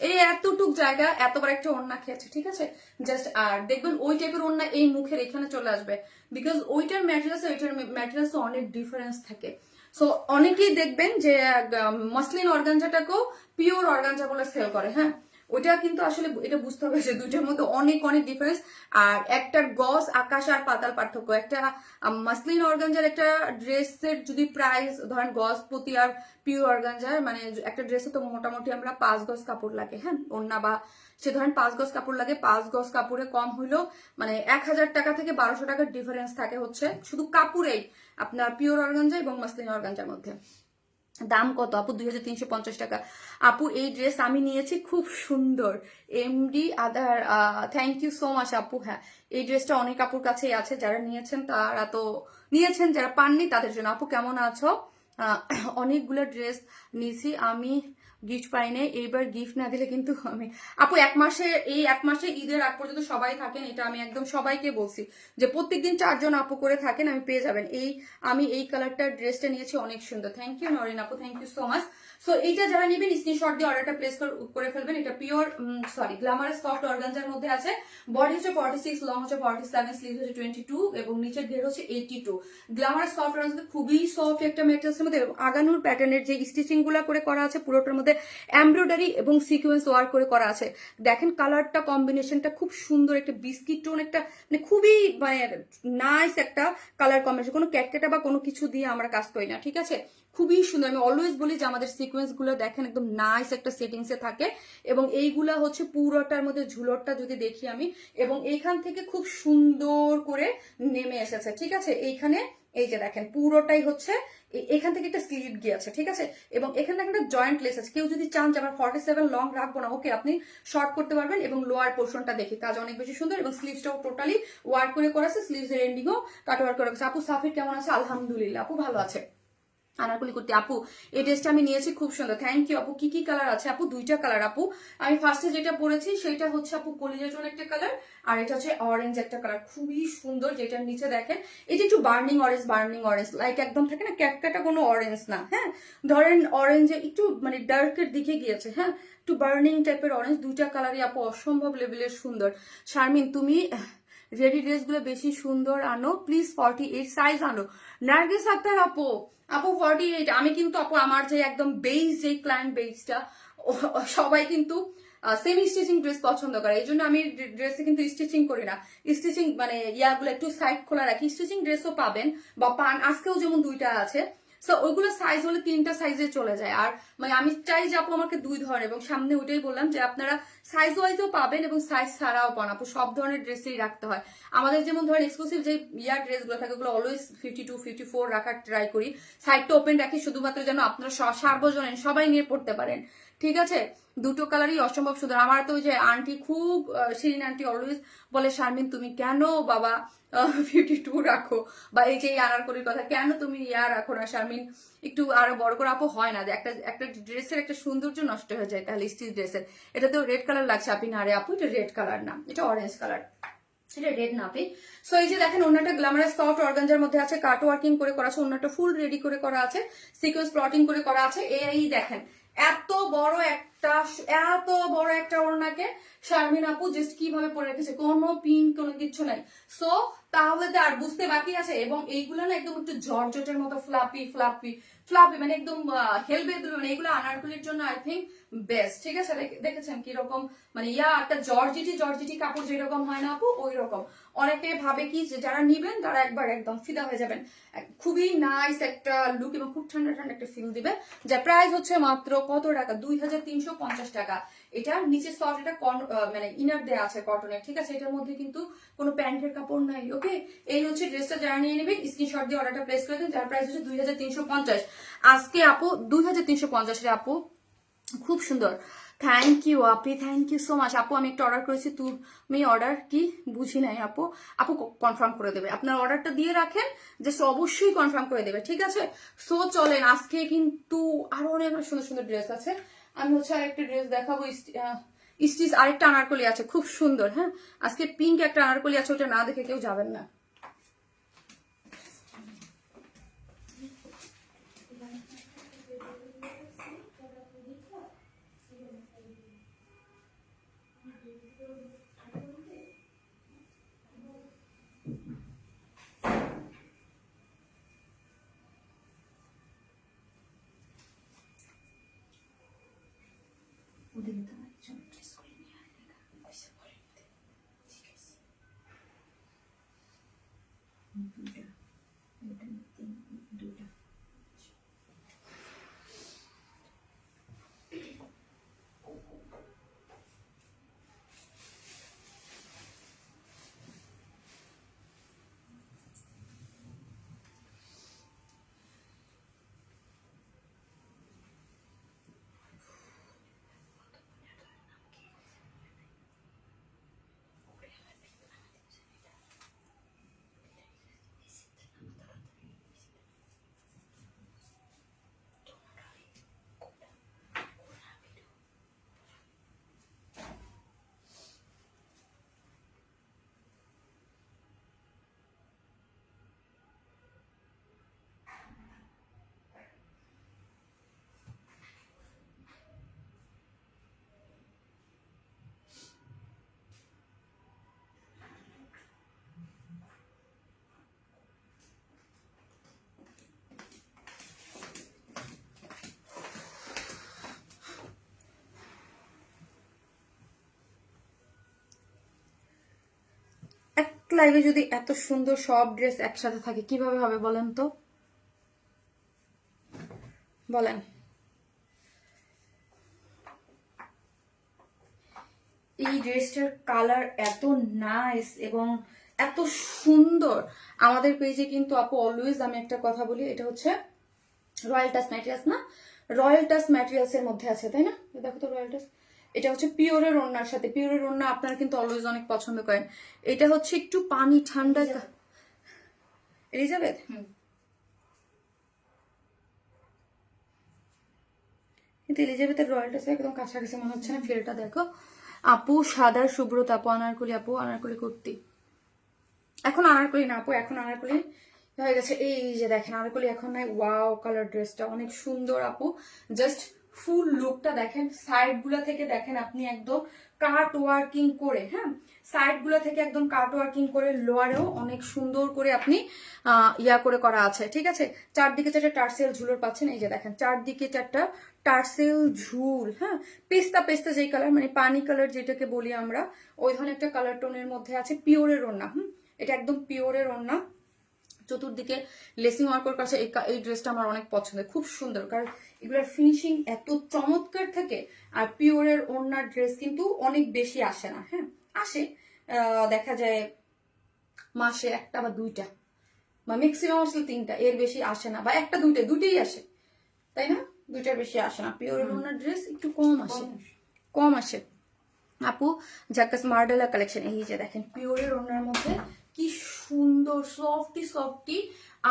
এই এতটুক জায়গা এতবার একটা ওড়না খেয়েছে, ঠিক আছে জাস্ট। আর দেখবেন ওই টাইপের ওড়না এই মুখের এখানে চলে আসবে, বিকজ ওইটার ম্যাটেরিয়ালস ওইটার ম্যাটেরিয়ালস অনেক ডিফারেন্স থাকে। সো অনেকেই দেখবেন যে মসলিন অর্গানজাটাকেও পিওর অর্গানজা বলে সেল করে। হ্যাঁ, ওইটা কিন্তু আসলে এটা বুঝতে হবে যে দুইটার মধ্যে অনেক অনেক ডিফারেন্স। আর একটার গজ আকাশ আর পাতাল পার্থক্য। একটা মাসলিন অর্গানজার একটা ড্রেসের যদি প্রাইস ধরেন গজ প্রতি আর পিওর অর্গানজার মানে একটা ড্রেসে তো মোটামুটি আমরা 5 গজ কাপড় লাগে। হ্যাঁ, ওড়না বা সে ধরেন 5 গজ কাপড় লাগে, 5 গজ কাপড়ে কম হইলেও মানে 1000 টাকা থেকে 1200 টাকার ডিফারেন্স থাকে হচ্ছে শুধু কাপড়েই আপনার পিওর অর্গানজা এবং মাসলিন অর্গানজার মধ্যে। দাম কত আপু? 2350 টাকা। আপু এই ড্রেস আমি নিয়েছি, খুব সুন্দর। এমডি আদার, থ্যাংক ইউ সো মাচ আপু। হ্যাঁ, এই ড্রেসটা অনেক আপুর কাছেই আছে, যারা নিয়েছেন তারা তো নিয়েছেন, যারা পাননি তাদের জন্য। আপু কেমন আছো? অনেকগুলো ড্রেস নিয়েছি আমি, গিফট পাই নাই, এইবার গিফট না দিলে কিন্তু আমি আপু এই এক মাসে ঈদের আগ পর্যন্ত সবাই থাকেন, এটা আমি একদম সবাইকে বলছি যে প্রত্যেকদিন 4 জন আপু করে থাকেন, আমি পেয়ে যাবেন। আমি এই কালারটার ড্রেসটা নিয়েছি, অনেক সুন্দর। থ্যাংক ইউ নরিন আপু, thank you so much. So এইটা যারা নেবেন স্ক্রিনশট দিয়ে অর্ডারটা প্লেস করে ফেলবেন। এটা পিওর গ্ল্যামারাস সফট অর্গানজার মধ্যে আছে। বডি হচ্ছে 46, লং হচ্ছে 47, স্লিভ হচ্ছে 22 এবং নিচের ঘের হচ্ছে 82। গ্ল্যামারাস সফট অর্গানজা খুবই সফট একটা ম্যাটেরিয়ালসের মধ্যে, আগানোর প্যাটার্নের যে স্টিচিং গুলা করে করা আছে পুরোটার মধ্যে এমব্রয়ডারি এবং সিকোয়েন্স ওয়ার্ক করে করা আছে। দেখেন কালারটা কম্বিনেশনটা খুব সুন্দর, একটা বিস্কিট টোন, একটা মানে খুবই মানে নাইস একটা কালার কম্বিনেশন। কোনো ক্যাটকেটা বা কোনো কিছু দিয়ে আমরা কাজ করি না, ঠিক আছে, খুবই সুন্দর। আমি অলওয়েজ বলি যে আমাদের সিকোয়েন্স গুলো দেখেন একদম নাইস একটা সেটিংসে থাকে এবং এইগুলা হচ্ছে পুরোটার মধ্যে ঝুলরটা যদি দেখি আমি, এবং এইখান থেকে খুব সুন্দর করে নেমে এসেছে, ঠিক আছে। এইখানে এই যে দেখেন পুরোটাই হচ্ছে এখান থেকে একটা স্লিট গিয়েছে, ঠিক আছে, এবং এখানে একটা জয়েন্ট লেস আছে। কেউ যদি চান যে আমার 47 লং রাখবো না, ওকে আপনি শর্ট করতে পারবেন। এবং লোয়ার পোর্শনটা দেখি কাজ অনেক বেশি সুন্দর এবং স্লিভসটাও টোটালি ওয়ার্ক করে আছে, স্লিভস এর এন্ডিংও কাট ওয়ার্ক করে আছে। আপু সাফির কেমন আছে? আলহামদুলিল্লাহ আপু ভালো আছে। আনারকলি করতে আপু এই ড্রেসটা আমি নিয়েছি, খুব সুন্দর। থ্যাংক ইউ আপু। কি কি কালার আছে আপু? 2টা কালার আপু। আমি ফার্স্টে যেটা পরেছি সেটা হচ্ছে আপু কলিজা টোন একটা কালার, আর এটা হচ্ছে অরেঞ্জ একটা কালার, খুবই সুন্দর। যেটার নিচে দেখেন এটা একটু বার্নিং অরেঞ্জ লাইক একদম থাকে না ক্যাটকাটা কোনো অরেঞ্জ না। হ্যাঁ, ধরেন অরেঞ্জে একটু মানে ডার্কের দিকে গিয়েছে, হ্যাঁ, একটু বার্নিং টাইপের অরেঞ্জ। 2টা কালারই আপু অসম্ভব লেভেলের সুন্দর। শারমিন তুমি রেডি ড্রেসগুলো বেশি সুন্দর আনো প্লিজ, 48 সাইজ আনো। নার্গিস আক্তার আপু 48। আমি কিন্তু আপু আমার যে একদম বেস যে ক্লায়েন্ট বেসটা সবাই কিন্তু সেমি স্টিচিং ড্রেস পছন্দ করে, এই জন্য আমি ড্রেসে কিন্তু স্টিচিং করি না। স্টিচিং মানে ইয়াগুলো একটু সাইড খোলা রাখি। স্টিচিং ড্রেসও পাবেন বা পান, আজকেও যেমন 2টা আছে। সো ওইগুলো সাইজ হলে 3টা সাইজে চলে যায়। আর মানে আমি চাই যে আপু আমাকে 2 ধরনের, এবং সামনে ওইটাই বললাম যে আপনারা সাইজ ওয়াইজও পাবেন এবং সাইজ ছাড়াও পান। আপু সব ধরনের ড্রেসই রাখতে হয়। আমাদের যেমন ধরেন এক্সক্লুসিভ যে ইয়ার ড্রেসগুলো থাকে ওগুলো অলওয়েজ 52, 54 রাখার ট্রাই করি। সাইডটা ওপেন রাখি শুধুমাত্র যেন আপনারা সার্বজনীন সবাই নিয়ে পড়তে পারেন, ঠিক আছে। 2টো কালারই অসম্ভব সুন্দর। আমার তো ওই যে আন্টি খুব শিরিন আন্টি অলওয়েজ বলে শারমিন তুমি কেন বাবা 52 রাখো, বা এই যে আনারকলির কথা কেন তুমি ইয়া রাখো না শারমিন, একটু আরো বড় করে। আপু হয় না, একটা ড্রেসের একটা সৌন্দর্য নষ্ট হয়ে যায় তাহলে স্টিচ ড্রেসের। এটা তো রেড কালার লাগছে আপনি, না রে আপু এটা রেড কালার না, এটা অরেঞ্জ কালার, এটা রেড না আপনি। সো এই যে দেখেন ওন্নাটা গ্ল্যামারাস সফট অর্গানজার মধ্যে আছে, কাট ওয়ার্কিং করে করা আছে, ওন্নাটা ফুল রেডি করে করা আছে, সিকোয়েন্স প্লটিং করে করা আছে। এই দেখেন এত বড় একটা ওড়নাকে শারমিন আপু জাস্ট কিভাবে পরে রেখেছে, কোনো পিন কোনো কিছু নাই। সো তাহলে তো আর বুঝতে বাকি আছে। এবং এইগুলো না একদম একটু জর্জেটের মতো ফ্লাপি মানে একদম হেলবে মানে এইগুলো আনারকলির জন্য আই থিঙ্ক বেস্ট, ঠিক আছে। দেখেছেন কিরকম মানে একটা জর্জিটি কাপড় যেরকম হয় না আপু, ওই রকম। অনেকে ভাবে কি যে যারা নিবেন তারা একবার একদম ফিদা হয়ে যাবেন। খুবই নাইস একটা লুক এবং খুব ঠান্ডা একটা ফিল দিবে। যার প্রাইস হচ্ছে মাত্র কত টাকা? 2350 টাকা। এটা নিচে সফট এটা মানে ইনার দেয়া আছে কটনের, ঠিক আছে। এটার মধ্যে কিন্তু কোনো প্যান্টের কাপড় নাই, ওকে। এই হচ্ছে ড্রেসটা, যারা নিয়ে নেবেন স্ক্রিনশট দিয়ে অর্ডারটা প্লেস করে দেন। যার প্রাইস হচ্ছে 2350। আজকে আপু 2350 রে আপু খুব সুন্দর। Thank you Api, thank you so much আপু। আমি একটা অর্ডার করেছি, তুমি অর্ডার কি বুঝি নাই আপু। আপু কনফার্ম করে দেবে, আপনার অর্ডারটা দিয়ে রাখেন, জাস্ট অবশ্যই কনফার্ম করে দেবে, ঠিক আছে? সো চলেন, আজকে কিন্তু আরো অনেক সুন্দর সুন্দর ড্রেস আছে। আমি হচ্ছে আরেকটা ড্রেস দেখাবো, স্টিচ আরেকটা আনারকলি আছে খুব সুন্দর। হ্যাঁ, আজকে পিঙ্ক একটা আনারকলি আছে, ওটা না দেখে কেউ যাবেন না। লাইভে যদি এত সুন্দর সব ড্রেস একসাথে থাকে কিভাবে হবে বলেন তো, বলেন? এই ড্রেসটার কালার এত নাইস এবং এত সুন্দর। আমাদের পেজে কিন্তু আপু অলওয়েজ আমি একটা কথা বলি, এটা হচ্ছে রয়্যাল টাচ ম্যাটেরিয়ালস না, রয়্যাল টাচ ম্যাটেরিয়ালস এর মধ্যে আছে, তাই না? দেখো তো রয়্যাল টাচ, এটা হচ্ছে পিওরের ওড়নার সাথে। পিওরের ওড়না আপনারা কিন্তু অলওয়েজ অনেক পছন্দ করেন। এটা হচ্ছে একটু পানি ঠান্ডা। এলিজাবেথ, কিন্তু এলিজাবেথের রয়্যাল টাচ একদম কাছাকাছি মনে হচ্ছে না, ফিলটা দেখো। আপু সাদার সুব্রত আপু, আনারকলি আপু, আনারকলি কুর্তি। এখন আনারকলি না আপু, এখন আনারকলি হয়ে গেছে। এই যে দেখেন আনারকলি এখন নাই। ওয়াও, কালার ড্রেসটা অনেক সুন্দর আপু। জাস্ট ফুল লুকটা দেখেন, সাইড গুলা থেকে দেখেন আপনি একদম কাট ওয়ার্কিং করে, হ্যাঁ সাইড গুলা থেকে একদম কাট ওয়ার্কিং করে, লোয়ারেও অনেক সুন্দর করে আপনি ইয়া করে করা আছে, ঠিক আছে? চারদিকে চারটা টার্সেল ঝুলোর পাচ্ছেন, এই যে দেখেন চারদিকে চারটা টার্সেল ঝুল। হ্যাঁ, পেস্তা পেস্তা যেই কালার, মানে পানি কালার যেটাকে বলি আমরা, ওই ধরনের একটা কালার টোনের মধ্যে আছে। পিওরের ওড়না, এটা একদম পিওরের ওড়না, চতুর্দিকে লেসিং ওয়ার্ক করা। এই ড্রেসটা আমার অনেক পছন্দের, খুব সুন্দর, কারণ এগুলোর ফিনিশিং এত চমৎকার থাকে। আর পিওরের ওড়নার ড্রেস কিন্তু অনেক বেশি আসে না। হ্যাঁ, আসে দেখা যায় মাসে একটা বা দুইটা, বা ম্যাক্সিমাম আসলে তিনটা, এর বেশি আসে না, বা একটা দুইটাই আসে, তাই না? দুইটার বেশি আসে না। পিওরের ওড়নার ড্রেস একটু কম আসে আপু। জাকাস মার্ডেলা কালেকশন, এই যে দেখেন পিওরের ওড়নার মধ্যে কি সুন্দর সফটি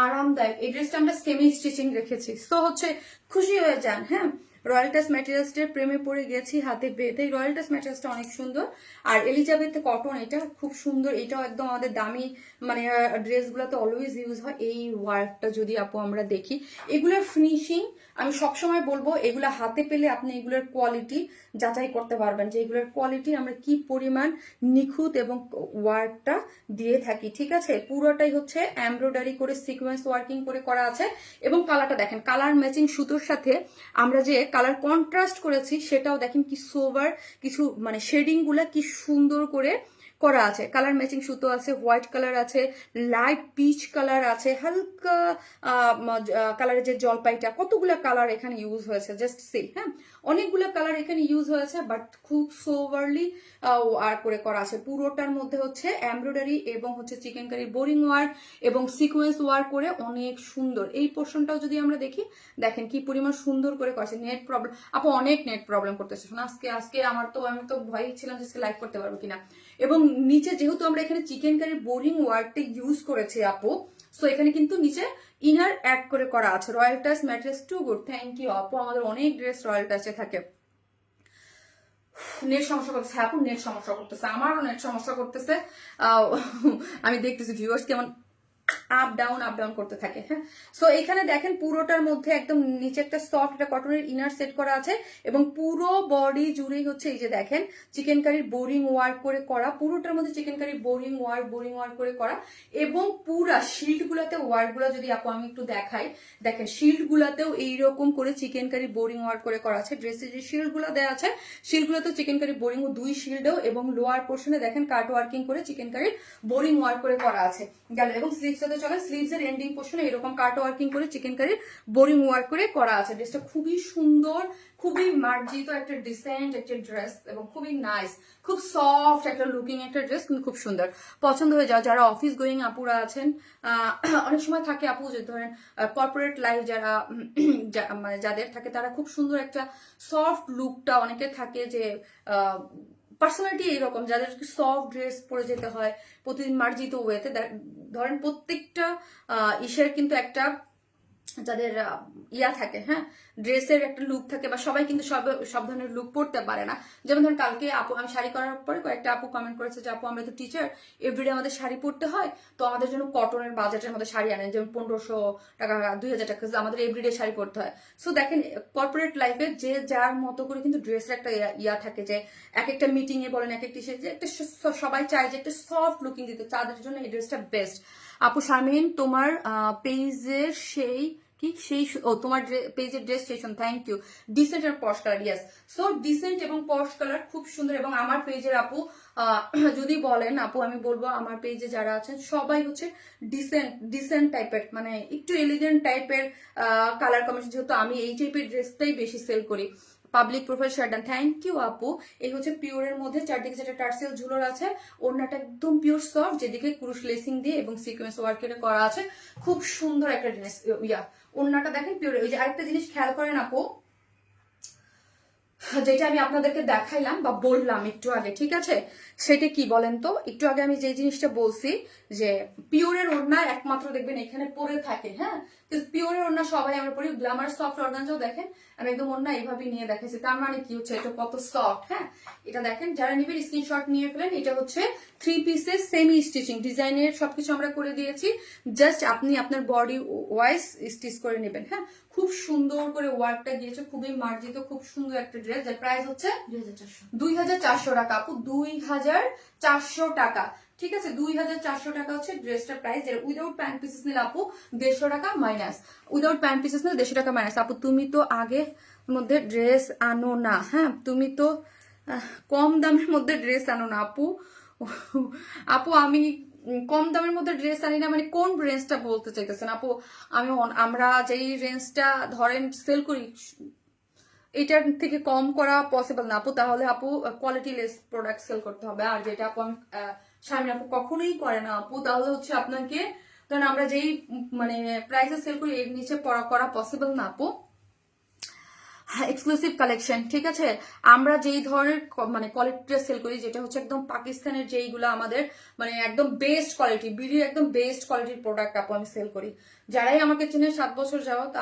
আরামদায়ক। এই ড্রেসটা আমরা সেমি স্টিচিং রেখেছি, সো হচ্ছে খুশি হয়ে যান। হ্যাঁ, রয়্যাল টাচ ম্যাটেরিয়ালসটার প্রেমে পড়ে গেছি হাতে পেতে। রয়্যাল টাচ ম্যাটেরিয়ালসটা অনেক সুন্দর। আর এলিজাবেথ কটন, এটা খুব সুন্দর, এটাও একদম আমাদের দামি মানে ড্রেসগুলোতে অলওয়েজ ইউজ হয়। এই ওয়ার্কটা যদি আপু আমরা দেখি, এগুলোর ফিনিশিং আমি সবসময় বলবো, এগুলো হাতে পেলে আপনি এগুলোর কোয়ালিটি যাচাই করতে পারবেন, যে এগুলোর কোয়ালিটি আমরা কি পরিমাণ নিখুঁত এবং ওয়ার্কটা দিয়ে থাকি, ঠিক আছে? পুরোটাই হচ্ছে এমব্রয়ডারি করে সিকোয়েন্স ওয়ার্কিং করে করা আছে। এবং কালারটা দেখেন, কালার ম্যাচিং সুতোর সাথে আমরা যে কালার কন্ট্রাস্ট করেছি সেটাও দেখেন কি সোভার কিছু, মানে শেডিং গুলা কি সুন্দর করে করা আছে, কালার ম্যাচিং সুতো আছে, হোয়াইট কালার আছে, লাইট পিচ কালার আছে, হালকা কালারের যে জলপাইটা, কতগুলো কালার এখানে ইউজ হয়েছে, জাস্ট সি। হ্যাঁ, অনেকগুলো কালার এখানে ইউজ হয়েছে, বাট খুব সোভারলি ওয়ার্ক করে করা আছে। পুরোটার মধ্যে হচ্ছে এমব্রয়ডারি এবং হচ্ছে চিকেনকারি বোরিং ওয়ার্ক এবং সিকোয়েন্স ওয়ার্ক করে অনেক সুন্দর। এই পোর্শনটাও যদি আমরা দেখি, দেখেন কি পরিমাণ সুন্দর করে করেছে। নেট প্রবলেম আপু, অনেক নেট প্রবলেম করতেছে শোনা আজকে। আমি তো ভয় ছিলাম যে লাইভ করতে পারবো কিনা। এবং নিচে যেহেতু আমরা এখানে চিকেনকারি বোরিং ওয়ার্কটা ইউজ করেছি আপু, সো এখানে কিন্তু নিচে ইনার অ্যাড করে করা আছে। Royal Touch mattress too good, thank you আপু। আমাদের অনেক ড্রেস রয়্যাল টাচে থাকে। নেট সমস্যা করতেছে, হ্যাঁ আপু নেট সমস্যা করতেছে, আমারও নেট সমস্যা করতেছে। আমি দেখতেছি ভিউয়ার্স কেমন আপ ডাউন করতে থাকে। হ্যাঁ, সো এখানে দেখেন পুরোটার মধ্যে একদম নিচে একটা সফট একটা কটনের ইনার সেট করা আছে এবং পুরো বডি জুড়েই হচ্ছে এই যে দেখেন চিকেনকারির বোরিং ওয়ার্ক করে করা, পুরোটার মধ্যে চিকেনকারি বোরিং ওয়ার্ক করে করা এবং পুরা শিল্ড গুলাতে ওয়ার্ক গুলা যদি আপু আমি একটু দেখাই, দেখেন শিল্ড গুলাতেও এইরকম করে চিকেনকারি বোরিং ওয়ার্ক করে করা আছে। ড্রেসের যে শিল্ড গুলা দেওয়া আছে, শিল্ড গুলাতেও চিকেনকারি বোরিং, দুই শিল্ডেও এবং লোয়ার পোর্শনে দেখেন কাট ওয়ার্কিং করে চিকেনকারির বোরিং ওয়ার্ক করে করা আছে গেল। এবং স্লিভসটাতে চলে, স্লিভসের এন্ডিং পোর্শনে এরকম কাট ওয়ার্কিং করে চিকেনকারির বোরিং ওয়ার্ক করে করা আছে। ড্রেসটা খুবই সুন্দর, খুবই মার্জিত একটা ডিসেন্ট একটা ড্রেস এবং খুবই নাইস, খুব সফট একটা লুকিং একটা ড্রেস, কিন্তু খুব সুন্দর, পছন্দ হয়ে যাও। যারা অফিস গোয়িং আপুরা আছেন, অনেক সময় থাকে আপু যে ধরেন কর্পোরেট লাইফ যারা মানে যাদের থাকে, তারা খুব সুন্দর একটা সফট লুকটা অনেকে থাকে যে পার্সোনালিটি এইরকম, যাদের সফট ড্রেস পরে যেতে হয় প্রতিদিন মার্জিত ওয়েতে। ধরেন প্রত্যেকটা ইসের কিন্তু একটা যাদের ইয়া থাকে, হ্যাঁ ড্রেসের একটা লুক থাকে, বা সবাই কিন্তু সব ধরনের লুক পরতে পারে না। যেমন ধরুন কালকে আপু, আমি শাড়ি করার পরে কয়েকটা আপু কমেন্ট করেছে যে আপু আমরা তো টিচার, এভরিডে আমাদের শাড়ি পরতে হয়, তো আমাদের জন্য কটনের বাজেটের মধ্যে শাড়ি আনেন, যেমন 1500 টাকা 2000 টাকা আমাদের এভরিডে শাড়ি পরতে হয়। সো দেখেন কর্পোরেট লাইফে যে যার মতো করে কিন্তু ড্রেসের একটা ইয়া থাকে, যে এক একটা মিটিং এ বলেন এক একটি যে একটা সবাই চায় যে একটা সফট লুকিং দিতে, তাদের জন্য এই ড্রেসটা বেস্ট। আপু শারমিন, তোমার পেজের সেই তোমার পেজের dress station, thank you. Decent আর posh colour, yes. So decent এবং পশ কালার খুব সুন্দর। এবং আমার পেজের আপু যদি বলেন আপু, আমি বলবো আমার পেজে যারা আছেন সবাই হচ্ছে ডিসেন্ট টাইপের, মানে একটু এলিগেন্ট টাইপের কালার কম্বিনেশন, যেহেতু আমি এই টাইপের ড্রেসটাই বেশি সেল করি। পাবলিক প্রোফাইল শার্টান, থ্যাংক ইউ আপু। এই হচ্ছে পিওরের মধ্যে চারদিকে যেটা টার্সেল ঝুলোর আছে, ওড়নাটা একদম পিওর সফট, যেদিকে ক্রুশ লেসিং দিয়ে এবং সিকোয়েন্স ওয়ার্কের করা আছে, খুব সুন্দর একটা ড্রেস। ওড়নাটা দেখেন পিওর। ওই যে আরেকটা জিনিস খেয়াল করেন আপু, যেটা আমি আপনাদেরকে দেখাইলাম বা বললাম একটু আগে, ঠিক আছে, সেটা কি বলেন তো? একটু আগে আমি যে জিনিসটা বলছি যে পিওরের ওড়না একমাত্র দেখবেন এখানে পরে থাকে। হ্যাঁ, পিওরের ওড়না সবাই আমরা পরি। গ্ল্যামার সফট অর্গানজাও দেখেন আমি একদম ওড়না এইভাবে নিয়ে দেখাইছি, তার মানে কি হচ্ছে এটা কত সফট। হ্যাঁ, এটা দেখেন, যারা নিবেন স্ক্রিনশট নিয়ে ফেলেন। এটা হচ্ছে 3 পিসের সেমি স্টিচিং ডিজাইনের, সবকিছু আমরা করে দিয়েছি, জাস্ট আপনি আপনার বডি ওয়াইজ স্টিচ করে নেবেন। হ্যাঁ, খুব সুন্দর করে ওয়ার্কটা দিয়েছে, খুবই মার্জিত, খুব সুন্দর একটা ড্রেস, যার প্রাইস হচ্ছে 2400 টাকা আপু, 2400 টাকা। ঠিক আছে, 2400 টাকা হচ্ছে ড্রেসটার প্রাইস। যেটা উইদাউট প্যান্ট পিসেস নিলে আপু 150 টাকা মাইনাস, উইদাউট প্যান্ট পিসেস নিলে 150 টাকা মাইনাস। আপু তুমি তো আগের মধ্যে ড্রেস আনো না, হ্যাঁ তুমি তো কম দামের মধ্যে ড্রেস আনো না আপু। আপু আমি কম দামের মধ্যে ড্রেস আনি না, মানে কোন রেঞ্জটা বলতে চাইতেছেন আপু? আমরা যেই রেঞ্জটা ধরেন সেল করি, এটার থেকে কম করা পসিবল না আপু। তাহলে আপু কোয়ালিটি লেস প্রোডাক্ট সেল করতে হবে, আর যেটা আপু সামনে আপু কখনোই করে না আপু। তাহলে হচ্ছে আপনাকে ধরেন আমরা যেই মানে প্রাইসে সেল করি এর নিচে করা পসিবল না আপু। এক্সক্লুসিভ কালেকশন, ঠিক আছে, আমরা যেই ধরনের মানে কোয়ালিটিটা সেল করি, যেটা হচ্ছে একদম পাকিস্তানের যেইগুলো আমাদের মানে একদম বেস্ট কোয়ালিটি, বিডির একদম বেস্ট কোয়ালিটির প্রোডাক্ট আপু আমি সেল করি। যারাই আমাকে চিনে 7 বছর যাওয়াত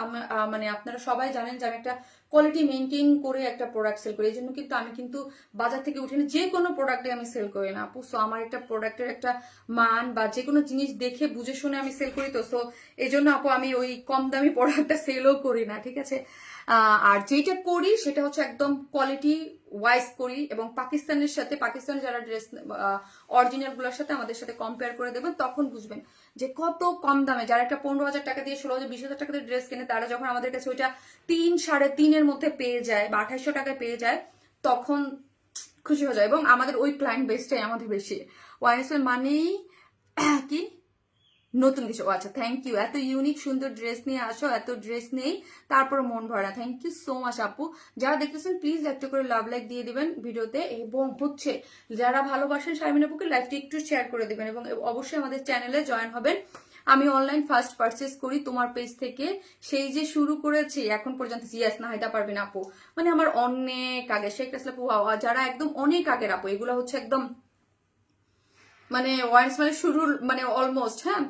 মানে আপনারা সবাই জানেন যে আমি একটা কোয়ালিটি মেনটেন করে একটা প্রোডাক্ট সেল করি। এই জন্য কিন্তু আমি কিন্তু বাজার থেকে উঠে যে কোনো প্রোডাক্টে আমি সেল করি না আপু। সো আমার একটা প্রোডাক্টের একটা মান বা যে কোনো জিনিস দেখে বুঝে শুনে আমি সেল করি, তো সো এই জন্য আপু আমি ওই কম দামি প্রোডাক্টটা সেলও করি না, ঠিক আছে। আর যেটা করি সেটা হচ্ছে একদম কোয়ালিটি ওয়াইজ করি, এবং পাকিস্তানের সাথে, পাকিস্তানের যারা ড্রেস অরিজিনাল গুলোর সাথে আমাদের সাথে কম্পেয়ার করে দেবেন, তখন বুঝবেন যে কত কম দামে। যারা একটা 15,000 টাকা দিয়ে 16,000 20,000 টাকা দিয়ে ড্রেস কিনে, তারা যখন আমাদের কাছে ওইটা 3 3.5 এর মধ্যে পেয়ে যায় বা 2800 টাকায় পেয়ে যায়, তখন খুশি হয়ে যায়। এবং আমাদের ওই ক্লায়েন্ট বেসটাই আমাদের বেশি, ওয়াইএসএল মানেই কি নতুন কিছু। আচ্ছা, থ্যাংক ইউ। এত ইউনিক সুন্দর ড্রেস নিয়ে আসো, এত ড্রেস নেই তারপর মন ভরা। থ্যাংক ইউ সো মাচ আপু। যারা দেখতেছেন প্লিজ একটা করে লাভ লাইক দিয়ে দিবেন ভিডিওতে, এবং হচ্ছে যারা ভালোবাসেন শারমিন আপুকে লাইকটি একটু শেয়ার করে দিবেন, এবং অবশ্যই আমাদের চ্যানেলে জয়েন হবেন। আমি অনলাইন ফার্স্ট পারচেস করি তোমার পেজ থেকে, সেই যে শুরু করেছি এখন পর্যন্ত। জিয়াস না হাইটা পারবেন আপু, মানে আমার অনেক আগে শেখ রাসেল আপু, যারা একদম অনেক আগের আপু, এগুলো হচ্ছে একদম মানে ওয়াইন্স মানে শুরুর মানে অলমোস্ট। হ্যাঁ,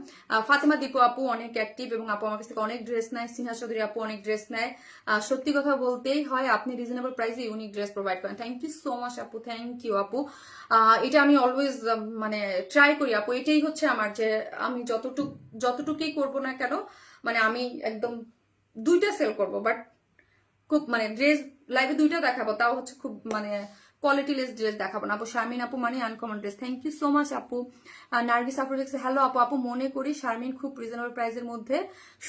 ফাতেমা দীপু আপু অনেক অ্যাক্টিভ, এবং আপু আমার কাছ থেকে অনেক ড্রেস নেয়। সিনহা চৌধুরী আপু অনেক ড্রেস নেয়। সত্যি কথা বলতেই হয়, আপনি রিজনেবল প্রাইসে ইউনিক ড্রেস প্রোভাইড করেন। থ্যাংক ইউ সো মাচ আপু, থ্যাংক ইউ আপু। এটা আমি অলওয়েজ মানে ট্রাই করি আপু, এটাই হচ্ছে আমার, যে আমি যতটুকুই করবো না কেন, মানে আমি একদম দুইটা সেল করবো, বাট খুব মানে ড্রেস লাইভে দুইটা দেখাবো, তাও হচ্ছে খুব মানে কোয়ালিটিলেস ড্রেস দেখাবো না আপু। শারমিন আপু মানে uncommon dress. Thank you so much আপু। নার্গিস আপু লিখছে হ্যালো আপু, আপু মনে করি শারমিন খুব রিজনেবল প্রাইসের মধ্যে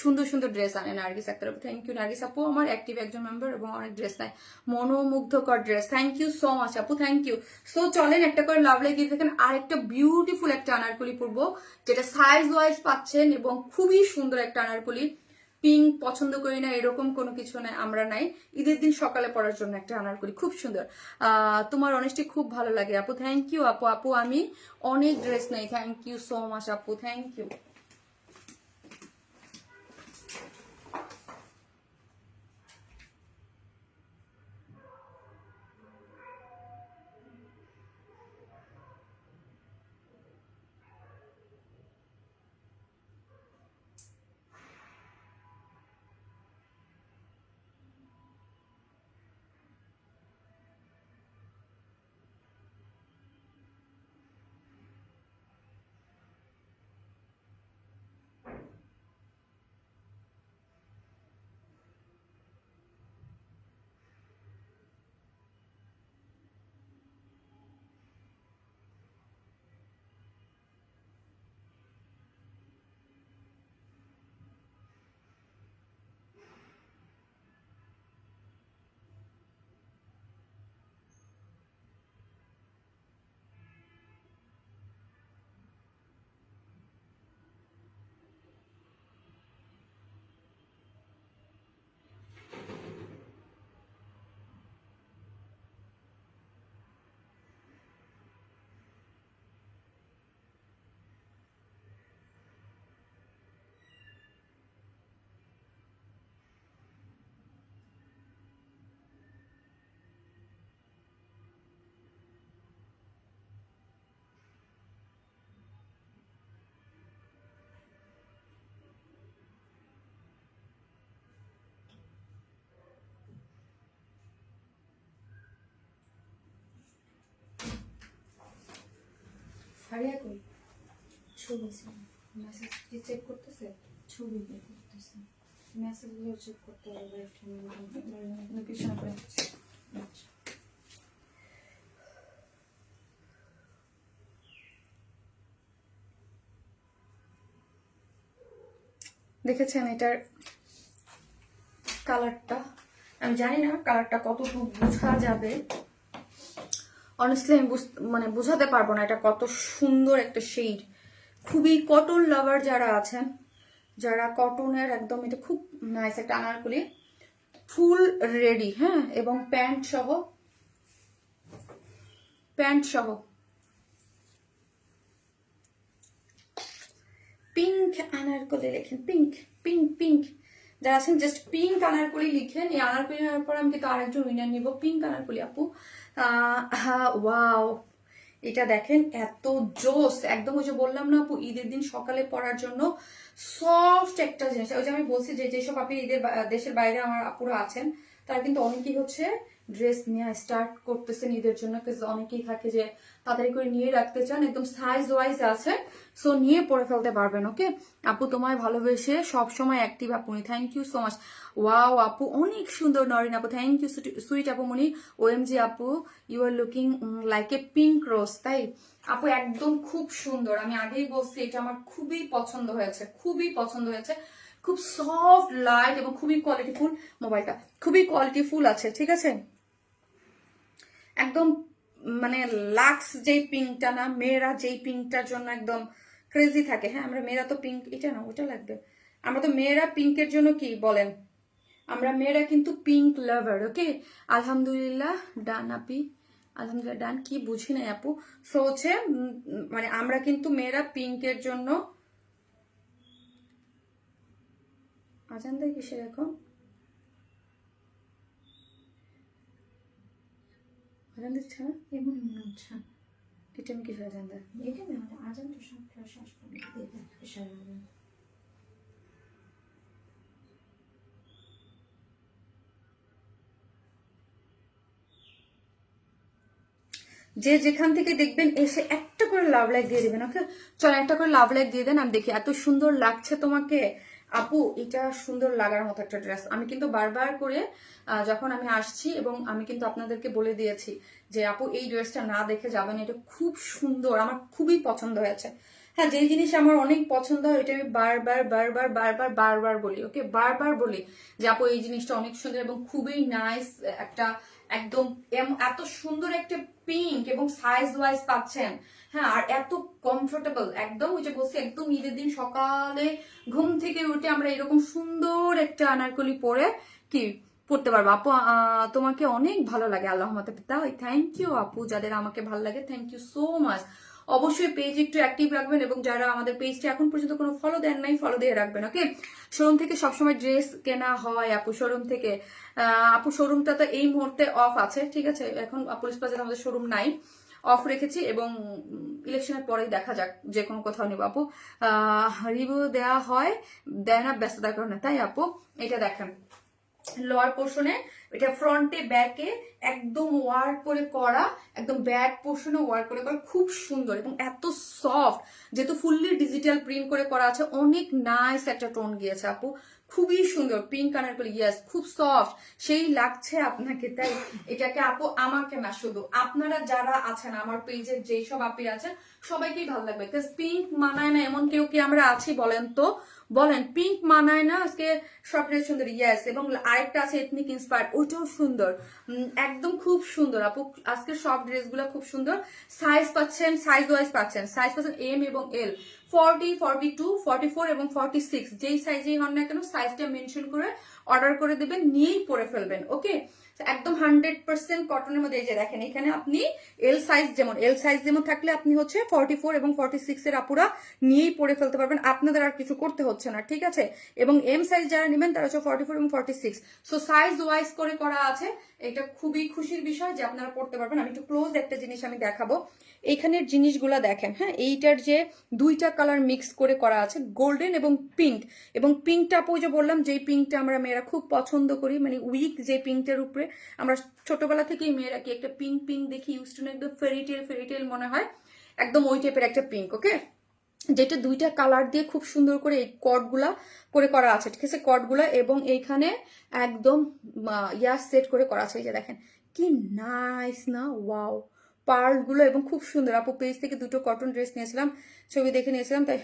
সুন্দর সুন্দর ড্রেস আনে। নার্গিস আক্তার আপু, থ্যাংক ইউ। নার্গিস আপু আমার অ্যাক্টিভ একজন মেম্বার, এবং অনেক ড্রেস নেয়, মনোমুগ্ধকর dress. Thank you so much আপু, থ্যাংক ইউ। সো চলেন একটা করে লাভ লাইক দিয়ে দেখেন, আর একটা বিউটিফুল একটা আনারকলি পরবো, যেটা সাইজ ওয়াইজ পাচ্ছেন, এবং খুবই সুন্দর একটা আনারকলি। পিঙ্ক পছন্দ করি না এরকম কোনো কিছু নাই, আমরা নাই। ঈদের দিন সকালে পরার জন্য একটা আনারকলি খুব সুন্দর। তোমার অনেস্টি খুব ভালো লাগে আপু, থ্যাংক ইউ আপু। আপু আমি অনেক ড্রেস নেই, থ্যাংক ইউ সো মাচ আপু, থ্যাংক ইউ। হারিয়া কই ছবি মেসেজ কি চেক করতেছে? ছবি বের করতেছে। মেসেজ গুলো চেক করতে হবে, পিছনে পড়ে যাচ্ছে। দেখেছেন এটার কালারটা, আমি জানি না কালারটা কতটুকু বোঝা যাবে, অনেস্টলি আমি মানে বোঝাতে পারবো না এটা কত সুন্দর একটা শেড। খুবই কটন লাভার যারা আছেন, যারা কটনের একদম, এটা খুব নাইস একটা আনারকলি, ফুল রেডি। হ্যাঁ, এবং প্যান্ট সহ পিঙ্ক আনারকলি লেখেন, পিঙ্ক পিঙ্ক পিঙ্ক যারা আছেন জাস্ট পিঙ্ক আনারকলি লিখেন। এই আনারকলি নেওয়ার পর আমি কিন্তু আরেকজন উইনার নিব, পিঙ্ক আনারকলি আপু। ওয়াও, এটা দেখেন এত জোস, একদম ওই যে বললাম না আপু ঈদের দিন সকালে পরার জন্য সফট একটা জিনিস। ওই যে আমি বলছি যে যেসব আপনি ঈদের দেশের বাইরে আমার আপুরা আছেন, তারা কিন্তু অনেকেই হচ্ছে ড্রেস নিয়ে স্টার্ট করতেছেন ঈদের জন্য, অনেকেই থাকে যে তাড়াতাড়ি করে নিয়ে রাখতে চান, একদম সাইজ ওয়াইজ আছে, সো নিয়ে পরে ফেলতে পারবেন। ওকে আপু, তোমায় ভালোবেসে সবসময় অ্যাক্টিভ আপুনি, thank you so much. Wow আপু অনেক সুন্দর। নরিন আপু, থ্যাংক ইউ সুইট আপু মনি। ওএমজি আপু, you are looking like a pink rose. তাই আপু একদম খুব সুন্দর, আমি আগেই বলছি এটা আমার খুবই পছন্দ হয়েছে, খুবই পছন্দ হয়েছে। খুব সফট লাইট এবং খুবই কোয়ালিটিফুল, মোবাইলটা খুবই কোয়ালিটিফুল আছে, ঠিক আছে, একদম মানে লাক্স যেই পিঙ্কটা না, মেয়েরা যেই পিঙ্কটার জন্য একদম ক্রেজি থাকে, হ্যাঁ আমরা মেয়েরা তো পিঙ্ক, এটা না ওটা লাগবে, আমরা তো মেয়েরা পিঙ্কের জন্য কি বলেন, আমরা মেয়েরা কিন্তু পিঙ্ক লাভার। ওকে, আলহামদুলিল্লাহ ডান আপি, আলহামদুলিল্লাহ ডান, কি বুঝি নাই আপু। সো হচ্ছে মানে আমরা কিন্তু মেয়েরা পিঙ্কের জন্য, আজান দেয় কিসের এখন, আজান দিচ্ছে না, এমন মনে হচ্ছে এটা আমি কিসের আজান দেয়, এটা না মানে আজান তো সব শেষ করে দিয়ে দেয় এশার আজান। যে যেখান থেকে দেখবেন এসে একটা করে লাভ লাইক দিয়ে দিবেন। ওকে, চল একটা করে লাভ লাইক দিয়ে দেন, আমি দেখি এত সুন্দর লাগছে তোমাকে আপু। এটা সুন্দর লাগার মতো একটা ড্রেস। আমি কিন্তু বারবার করে যখন আমি আসছি এবং আমি কিন্তু আপনাদেরকে বলে দিয়েছি যে আপু এই ড্রেসটা না দেখে যাবেন, এটা খুব সুন্দর, আমার খুবই পছন্দ হয়েছে। হ্যাঁ, যেই জিনিস আমার অনেক পছন্দ হয় এটা আমি বারবার বারবার বারবার বারবার বলি। ওকে, বারবার বলি যে আপু এই জিনিসটা অনেক সুন্দর এবং খুবই নাইস একটা, একদম এত সুন্দর একটা পিঙ্ক এবং সাইজ ওয়াইজ পাচ্ছেন। হ্যাঁ, আর এত কমফোর্টেবল, একদম ওই যে বলছি একদম ঈদের দিন সকালে ঘুম থেকে উঠে আমরা এরকম সুন্দর একটা আনারকলি পরে কি পড়তে পারবো। আপু তোমাকে অনেক ভালো লাগে, আল্লাহ মতে তাই, থ্যাংক ইউ আপু, যাদের আমাকে ভালো লাগে থ্যাংক ইউ সো মাচ। অবশ্যই পেজ একটু অ্যাক্টিভ রাখবেন এবং যারা আমাদের পেজটা এখন পর্যন্ত কোনো ফলো দেন নাই ফলো দিয়ে রাখবেন। ওকে, শোরুম থেকে সবসময় ড্রেস কেনা হয় আপু, শোরুম থেকে। আপু শোরুমটা তো এই মুহূর্তে অফ আছে, ঠিক আছে, এখন পুলিশ প্লাজাতে আমাদের শোরুম নাই, অফ রেখেছি এবং ইলেকশনের পরেই দেখা যাক যে কোনো কোথাও নেব আপু। রিভিউ দেওয়া হয়, দেয় না ব্যস্ততার কারণে, তাই আপু। এটা দেখেন লোয়ার পোর্শনে, এটা ফ্রন্টে ব্যাকে একদম ওয়ার্ক করে করা, একদম ব্যাক পোর্শনে ওয়ার্ক করে করা, খুব সুন্দর এবং এত সফট, যেহেতু ফুললি ডিজিটাল প্রিন্ট করে করা আছে, অনেক নাইস একটা টোন গিয়েছে আপু, খুবই সুন্দর পিঙ্ক কালার করে, ইয়েস খুব সফট, সেই লাগছে আপনাকে, তাই এটাকে আপু আমাকে না শুধু আপনারা যারা আছেন আমার পেজের যেই সব আপি আছেন সবাইকেই ভালো লাগবে। বিকজ পিঙ্ক মানায় না এমন কেউ কি আমরা আছি বলেন তো, বলেন পিঙ্ক মানায় না, আজকে সব ড্রেস সুন্দর, ইয়েস। এবং আরেকটা আছে এথনিক ইন্সপায়ার্ড, ওইটাও সুন্দর, একদম খুব সুন্দর আপু, আজকে সব ড্রেসগুলো খুব সুন্দর। সাইজ পাচ্ছেন, সাইজ ওয়াইজ পাচ্ছেন, সাইজ পাচ্ছেন এম এবং এল, 40, 42, 44 এবং 46, যেই সাইজেই হন না কেন সাইজটা মেনশন করে অর্ডার করে দেবেন, নিয়েই পরে ফেলবেন। ওকে, একদম 100% কটনের মধ্যে। এই যে দেখেন এখানে আপনি এল সাইজ যেমন থাকলে আপনি হচ্ছে 44 এবং 46 এর আপুরা নিয়েই পরে ফেলতে পারবেন, আপনাদের আর কিছু করতে হচ্ছে না, ঠিক আছে। এবং এম সাইজ যারা নেবেন তারা হচ্ছে 44 এবং 46, সো সাইজ ওয়াইজ করে করা আছে। এটা খুবই খুশির বিষয় যে আপনারা পড়তে পারবেন। আমি একটু ক্লোজ একটা জিনিস আমি দেখাবো, এইখানের জিনিসগুলা দেখেন। হ্যাঁ, এইটার যে দুইটা কালার মিক্স করে করা আছে, গোল্ডেন এবং পিঙ্ক, এবং পিঙ্কটা আপু যে বললাম যেই পিঙ্কটা আমরা মেয়েরা খুব পছন্দ করি, মানে উইক যে পিঙ্কটার উপরে আমরা ছোটবেলা থেকেই মেয়েরা কি একটা পিঙ্ক পিঙ্ক দেখি ইউজ টু, একদম ফেরিটেল মনে হয়, একদম ওই টাইপের একটা পিঙ্ক। ওকে, যেটা দুইটা কালার দিয়ে খুব সুন্দর করে এই কর্ডগুলা করে করা আছে, ঠিক আছে, কর্ডগুলা, এবং এইখানে একদম সেট করে করা আছে। এই যে দেখেন কি নাইস না, ওয়াও, পার্লগুলো এবং খুব সুন্দর। আপু পেজ থেকে দুটো কটন ড্রেস নিয়েছিলাম, ছবি দেখে নিয়েছিলাম, তাই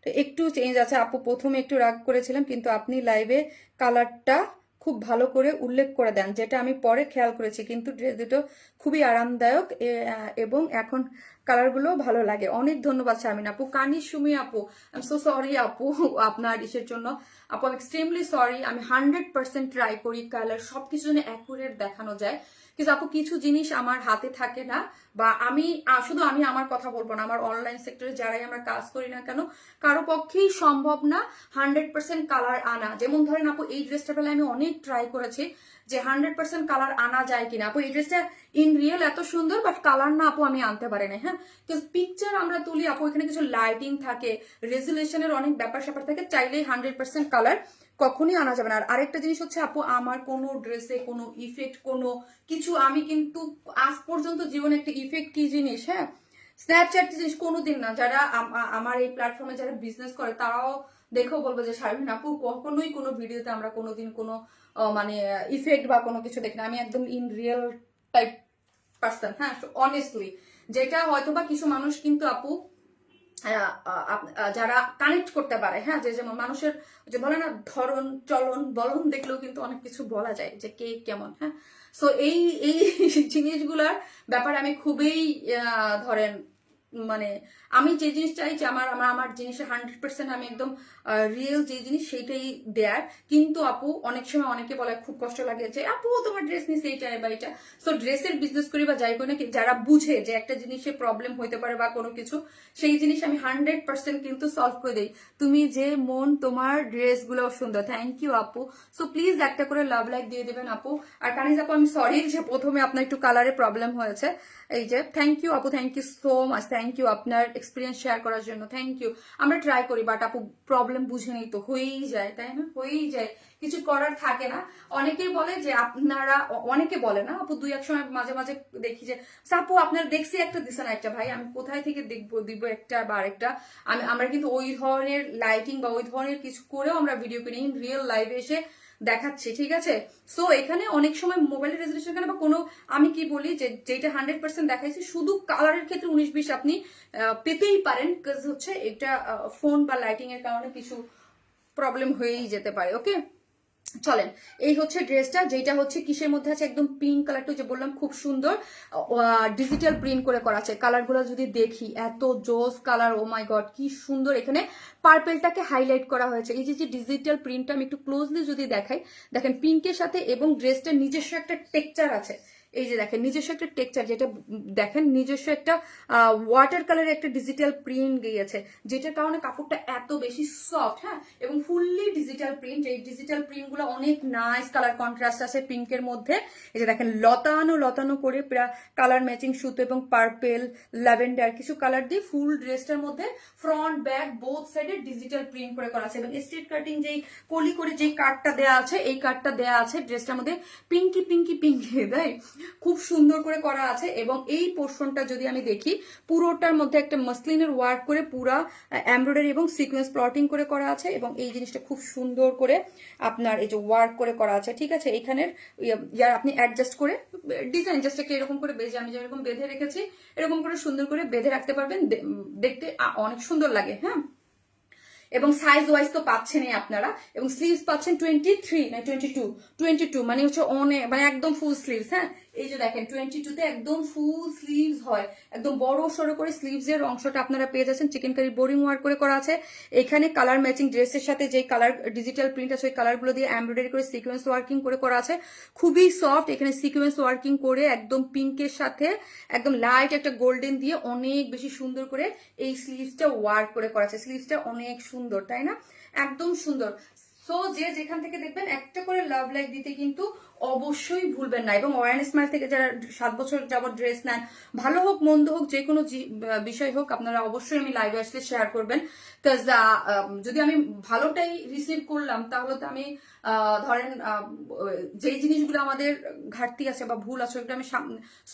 তো একটু চেঞ্জ আছে আপু, প্রথমে একটু রাগ করেছিলাম কিন্তু আপনি লাইভে কালারটা খুব ভালো করে উল্লেখ করে দেন, যেটা আমি পরে খেয়াল করেছি, কিন্তু ড্রেস দুটো খুবই আরামদায়ক এবং এখন কালারগুলো ভালো লাগে। অনেক ধন্যবাদ শারমিন আপু। কানি সুমি আপু, আই এম সো সরি আপু আপনার ইসের জন্য আপু, আমি এক্সট্রিমলি সরি। আমি 100% ট্রাই করি কালার সবকিছু যেন অ্যাকুরেট দেখানো যায়, কিন্তু আপু কিছু জিনিস আমার হাতে থাকে না, বা আমি শুধু আমি আমার কথা বলবো না, আমার অনলাইন সেক্টরে যারাই আমরা কাজ করি না কেন কারো পক্ষেই সম্ভব না 100% কালার আনা। যেমন ধরেন আপু এই ড্রেসটা পেলে আমি অনেক ট্রাই করেছি যে 100% কালার আনা যায় কিনা। আপু এই ড্রেসটা ইন রিয়েল এত সুন্দর, বাট কালার না আপু আমি আনতে পারি না। হ্যাঁ, কিন্তু পিকচার আমরা তুলি আপু, এখানে কিছু লাইটিং থাকে, রেজুলেশনের অনেক ব্যাপার স্যাপার থাকে, চাইলেই 100% কালার কখনই আনা যাবে না। আর আরেকটা জিনিস হচ্ছে আপু, আমার কোনো ড্রেসে কোনো ইফেক্ট কোনো কিছু, আমি কিন্তু আজ পর্যন্ত জীবনে একটা ইফেক্ট কি জিনিস, হ্যাঁ স্ন্যাপচ্যাট জিনিস কোনোদিন না। যারা আমার এই প্ল্যাটফর্মে যারা বিজনেস করে তারাও দেখেও বলবো যে শারমিন আপু কখনোই কোনো ভিডিওতে আমরা কোনোদিন কোনো মানে ইফেক্ট বা কোনো কিছু দেখি না। আমি একদম ইন রিয়েল টাইপ পার্সন, হ্যাঁ অনেস্টলি। যেটা হয়তো বা কিছু মানুষ কিন্তু আপু যারা কানেক্ট করতে পারে, হ্যাঁ, যে যেমন মানুষের যে বলে না ধরন চলন বলন দেখলেও কিন্তু অনেক কিছু বলা যায় যে কে কেমন, হ্যাঁ। সো এই এই জিনিসগুলার ব্যাপারে আমি খুবই ধরেন মানে আমি যে জিনিস চাই যে আমার আমার আমার জিনিসের 100% আমি একদম রিয়েল যে জিনিস সেইটাই দেয়ার। কিন্তু আপু অনেক সময় অনেকে বলে খুব কষ্ট লাগে যে আপু তোমার ড্রেস নিস এইটা বা এটা। সো ড্রেসের বিজনেস করি বা যাই করি না, যারা বুঝে যে একটা জিনিসের প্রবলেম হইতে পারে বা কোনো কিছু, সেই জিনিস আমি 100% কিন্তু সলভ করে দিই। তুমি যে মন, তোমার ড্রেসগুলো সুন্দর, থ্যাংক ইউ আপু। সো প্লিজ একটা করে লাভ লাইক দিয়ে দেবেন আপু। আর কানিজ আপু আমি সরি যে প্রথমে আপনার একটু কালারে প্রবলেম হয়েছে। এই যে থ্যাংক ইউ আপু, thank you so much, thank you আপনার এক্সপিরিয়েন্স শেয়ার করার জন্য, থ্যাংক ইউ। আমরা ট্রাই করি বাট আপু প্রবলেম বুঝে নেই তো হয়েই যায়, তাই না, হয়েই যায়, কিছু করার থাকে না। অনেকেই বলে যে আপনারা, অনেকে বলে না আপু, দুই এক সময় মাঝে মাঝে দেখি যে আপু আপনার দেখছি একটা দিছে না একটা, ভাই আমি কোথায় থেকে দেখবো দিব একটা বা আরেকটা। আমরা কিন্তু ওই ধরনের লাইটিং বা ওই ধরনের কিছু করেও আমরা ভিডিও করি, রিয়েল লাইভে এসে দেখাচ্ছি, ঠিক আছে। সো এখানে অনেক সময় মোবাইলের রেজলিউশন বা কোনো, আমি কি বলি যে যেটা 100% দেখাইছি, শুধু কালারের ক্ষেত্রে 19-20 আপনি পেতেই পারেন, কাজ হচ্ছে এটা ফোন বা লাইটিং এর কারণে কিছু প্রবলেম হয়েই যেতে পারে। ওকে চলেন, এই হচ্ছে ড্রেসটা, যেটা হচ্ছে কিসের মধ্যে আছে, একদম পিঙ্ক কালারটা যে বললাম খুব সুন্দর ডিজিটাল প্রিন্ট করে করা আছে। কালারগুলো যদি দেখি এত জোস কালার, ও মাই গড কি সুন্দর। এখানে পার্পেলটাকে হাইলাইট করা হয়েছে। এই যে ডিজিটাল প্রিন্টটা আমি একটু ক্লোজলি যদি দেখাই, দেখেন পিঙ্কের সাথে, এবং ড্রেসটার নিজস্ব একটা টেক্সচার আছে। এই যে দেখেন নিজস্ব একটা টেক্সচার, যেটা দেখেন নিজস্ব একটা ওয়াটার কালারের একটা ডিজিটাল প্রিন্ট গিয়েছে, যেটার কারণে কাপড়টা এত বেশি সফট, হ্যাঁ, এবং ফুললি ডিজিটাল প্রিন্ট। এই ডিজিটাল প্রিন্ট গুলো অনেক নাইস কালার কন্ট্রাস্ট আছে পিঙ্কের মধ্যে। এই যে দেখেন লতানো লতানো করে পুরা কালার ম্যাচিং সুতো এবং পার্পেল ল্যাভেন্ডার কিছু কালার দিয়ে ফুল ড্রেসটার মধ্যে ফ্রন্ট ব্যাক বোথ সাইডে ডিজিটাল প্রিন্ট করে করা আছে। এবং স্ট্রেট কাটিং যেই কলি করে যেই কাটটা দেওয়া আছে, এই কাটটা দেওয়া আছে ড্রেসটার মধ্যে পিঙ্কি পিঙ্কি পিঙ্কি, তাই খুব সুন্দর করে করা আছে। এবং এই পোর্শনটা যদি আমি দেখি, পুরোটার মধ্যে একটা মাসলিনের ওয়ার্ক করে পুরা এমব্রয়ডারি এবং সিকোয়েন্স প্লটিং করে করা আছে। এবং এই জিনিসটা খুব সুন্দর করে আপনার এই যে ওয়ার্ক করে করা আছে, ঠিক আছে। এখানের ইয়ার আপনি অ্যাডজাস্ট করে ডিজাইন জাস্ট একটা এরকম করে বেঁধে, আমি যেরকম বেঁধে রেখেছি এরকম করে সুন্দর করে বেঁধে রাখতে পারবেন, দেখতে অনেক সুন্দর লাগে, হ্যাঁ। এবং সাইজ ওয়াইজ তো পাচ্ছেনই আপনারা। এবং স্লিভস পাচ্ছেন 23 না 22 মানে হচ্ছে অনেক, মানে একদম ফুল স্লিভস, হ্যাঁ। এই যে দেখেন 22-তে একদম ফুল স্লিভস হয়, একদম বড় সড়ো করে স্লিভস এর অংশটা আপনারা পেয়ে যাচ্ছেন। চিকেন কারি বোরিং ওয়ার্ক করে করা আছে। এখানে কালার ম্যাচিং ড্রেসের সাথে যে কালার ডিজিটাল প্রিন্ট আছে ওই কালার গুলো দিয়ে এমব্রয়ডারি করে সিকোয়েন্স ওয়ার্কিং করে করা আছে, খুবই সফট। এখানে সিকোয়েন্স ওয়ার্কিং করে একদম পিঙ্কের সাথে একদম লাইট একটা গোল্ডেন দিয়ে অনেক বেশি সুন্দর করে এই স্লিভসটা ওয়ার্ক করে করা আছে। স্লিভসটা অনেক সুন্দর, তাই না, একদম সুন্দর। সো যে যেখান থেকে দেখবেন একটা করে লাভ লাইক দিতে কিন্তু অবশ্যই ভুলবেন না। এবং অ্যাওয়ারনেস মার্ট থেকে যারা 7 বছর যাবত ড্রেস নেন, ভালো হোক মন্দ হোক যে কোনো বিষয় হোক, আপনারা অবশ্যই আমি লাইভে আসলে শেয়ার করবেন। কাজ যদি আমি ভালোটাই রিসিভ করলাম তাহলে তো আমি ধরেন যেই জিনিসগুলো আমাদের ঘাটতি আছে বা ভুল আছে ওগুলো আমি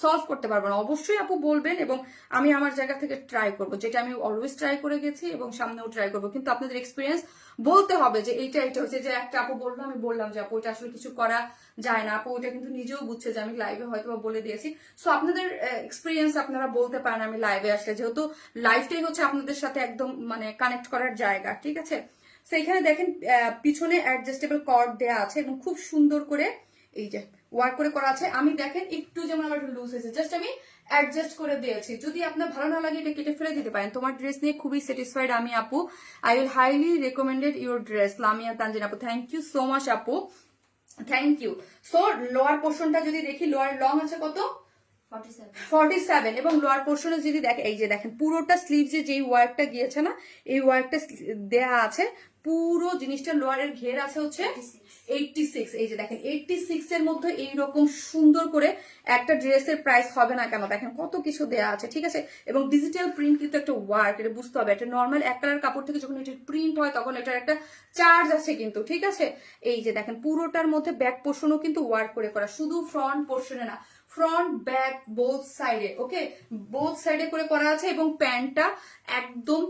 সলভ করতে পারবো না। অবশ্যই আপু বলবেন এবং আমি আমার জায়গা থেকে ট্রাই করবো, যেটা আমি অলওয়েজ ট্রাই করে গেছি এবং সামনেও ট্রাই করবো। কিন্তু আপনাদের এক্সপিরিয়েন্স বলতে হবে যে এইটা হচ্ছে, যে একটা আপু বললো, আমি বললাম যে আপু এটা আসলে কিছু করা যায় না, আপু ওটা কিন্তু নিজেও বুঝছে যে আমি লাইভে হয়তো বলে দিয়েছি। সো আপনাদের এক্সপিরিয়েন্স আপনারা বলতে পারেন আমি লাইভে আসলে, যেহেতু লাইভটাই হচ্ছে আপনাদের সাথে একদম মানে কানেক্ট করার জায়গা, ঠিক আছে। সেইখানে দেখেন পিছনে অ্যাডজাস্টেবল কর্ড দেওয়া আছে এবং খুব সুন্দর করে এই যে ওয়ার্ক করে করা আছে। আমি দেখেন একটু যেমন আমার একটু লুজ হয়েছে, জাস্ট আমি অ্যাডজাস্ট করে দিয়েছি। যদি আপনার ভালো না লাগে এটা কেটে ফেলে দিতে পারেন। তোমার ড্রেস নিয়ে খুবই স্যাটিসফাইড আমি আপু, I will highly recommended your dress. Lamiya Tanjin আপু, থ্যাংক ইউ সো মাচ আপু, থ্যাংক ইউ। সো লোয়ার পোর্শনটা যদি দেখি, লোয়ার লং আছে কত 47, এবং লোয়ার পোর্শনে যদি দেখেন, এই যে দেখেন পুরোটা স্লিভসে যেই ওয়ার্কটা গিয়েছে না, এই ওয়ার্কটা দেয়া আছে। পুরো জিনিসটা লোয়ারের ঘের আছে হচ্ছে 86। এই যে দেখেন 86 এর মধ্যে এইরকম সুন্দর করে একটা ড্রেসের প্রাইস হবে না কেন, দেখেন কত কিছু দেয়া আছে, ঠিক আছে। এবং ডিজিটাল প্রিন্ট কিন্তু একটা ওয়ার্ক, এটা বুঝতে হবে। এটা নর্মাল এক কালার কাপড় থেকে যখন এটা প্রিন্ট হয় তখন এটার একটা চার্জ আছে কিন্তু, ঠিক আছে। এই যে দেখেন পুরোটার মধ্যে ব্যাক পোর্শনও কিন্তু ওয়ার্ক করে করা, শুধু ফ্রন্ট পোর্শনে না, ফ্রন্ট ব্যাক বোথ সাইডে, ওকে, বোথ সাইডে করে করা আছে। এবং প্যান্টটা একদম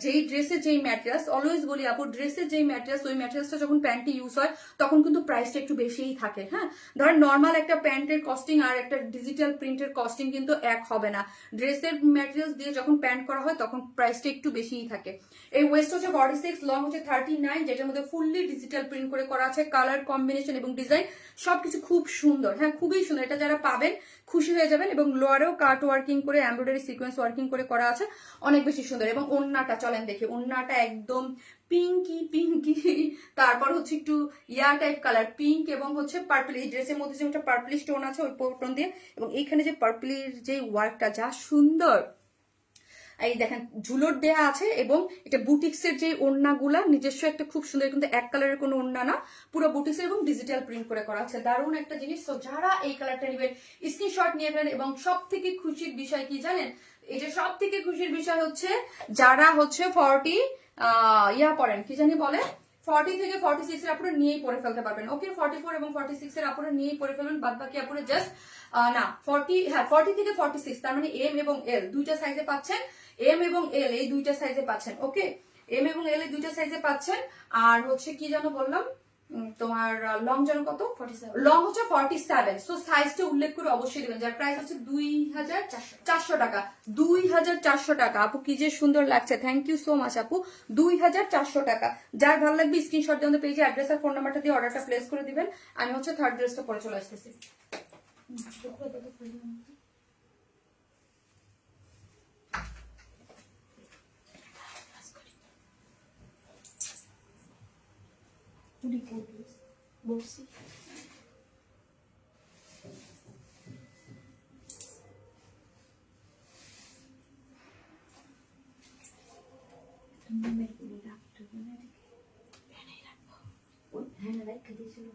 যেই ড্রেসের যেই ম্যাটেরিয়ালস, অলওয়েজ বলি আপু ড্রেসের যেই ম্যাটেরিয়ালস, ওই ম্যাটেরিয়ালসটা যখন প্যান্টে ইউজ হয় তখন কিন্তু প্রাইসটা একটু বেশিই থাকে। হ্যাঁ, ধরেন নর্মাল একটা প্যান্টের কস্টিং আর একটা ডিজিটাল প্রিন্টের কস্টিং কিন্তু এক হবে না। ড্রেসের ম্যাটেরিয়ালস দিয়ে যখন প্যান্ট করা হয় তখন প্রাইসটা একটু বেশিই থাকে। এই ওয়েস্ট হচ্ছে 46, লং হচ্ছে 39, যেটার মধ্যে ফুললি ডিজিটাল প্রিন্ট করে করা আছে। কালার কম্বিনেশন এবং ডিজাইন সবকিছু খুব সুন্দর, হ্যাঁ খুবই সুন্দর। এটা যারা পাবেন খুশি হয়ে যাবেন। এবং লোয়ারেও কাট ওয়ার্কিং করে এমব্রয়ডারি সিকোয়েন্স ওয়ার্কিং করে করা আছে, অনেক বেশি সুন্দর। এবং ওন্নাটা চলেন দেখি, ওন্নাটা একদম পিঙ্কি পিঙ্কি, তারপর হচ্ছে একটু ইয়ার টাইপ কালার, পিঙ্ক এবং হচ্ছে পার্পল। এই ড্রেসের মধ্যে যে একটা পার্পলি স্টোন আছে ওই টোন দিয়ে, এবং এইখানে যে পার্পলির যে ওয়ার্কটা যা সুন্দর, এই দেখেন ঝুলট দেয়া আছে। এবং এটা বুটিক্সের যে ওড়নাগুলা নিজস্ব একটা খুব সুন্দর, কিন্তু এক কালারের কোনো ওড়না না, পুরো বুটিক্সের এবং ডিজিটাল প্রিন্ট করে করা আছে, দারুণ একটা জিনিস। তো যারা এই কালারটা নেবেন স্ক্রিনশট নিয়ে নেবেন। এবং সব থেকে খুশির বিষয় কি জানেন, এটা সব থেকে খুশির বিষয় হচ্ছে যারা হচ্ছে 40 পড়েন, কি জানি বলে 40 থেকে 46 এর আপুরে নিয়েই পরে ফেলতে পারবেন। ওকে, 44 এবং 46 এর আপুরে নিয়েই পরে ফেলবেন, বাদ বাকি আপুরে জাস্ট না 40 থেকে 46, তার মানে এম এবং এল দুইটা সাইজে পাচ্ছেন। এম এবং এল এই দুইটা সাইজে পাচ্ছেন। ওকে, এম এবং এল এই দুইটা সাইজে পাচ্ছেন। আর হচ্ছে কি যেন বললাম, তোমার লং যেন কত, 47 লং হচ্ছে 47। সো সাইজটা উল্লেখ করে অবশ্যই দিবেন, যার প্রাইস হচ্ছে 2400 টাকা। 2400 টাকা আপু, কি যে সুন্দর লাগছে, থ্যাংক ইউ সো মাচ আপু। 2400 টাকা। যার ভালো লাগবে স্ক্রিনশট দিয়ে আমাদের পেজে অ্যাড্রেস আর ফোন নাম্বারটা দিয়ে অর্ডারটা প্লেস করে দিবেন। আমি হচ্ছে থার্ড ড্রেসটা পরে চলে আসতেছি। বলছি হ্যাঁ রাখা দিয়েছিল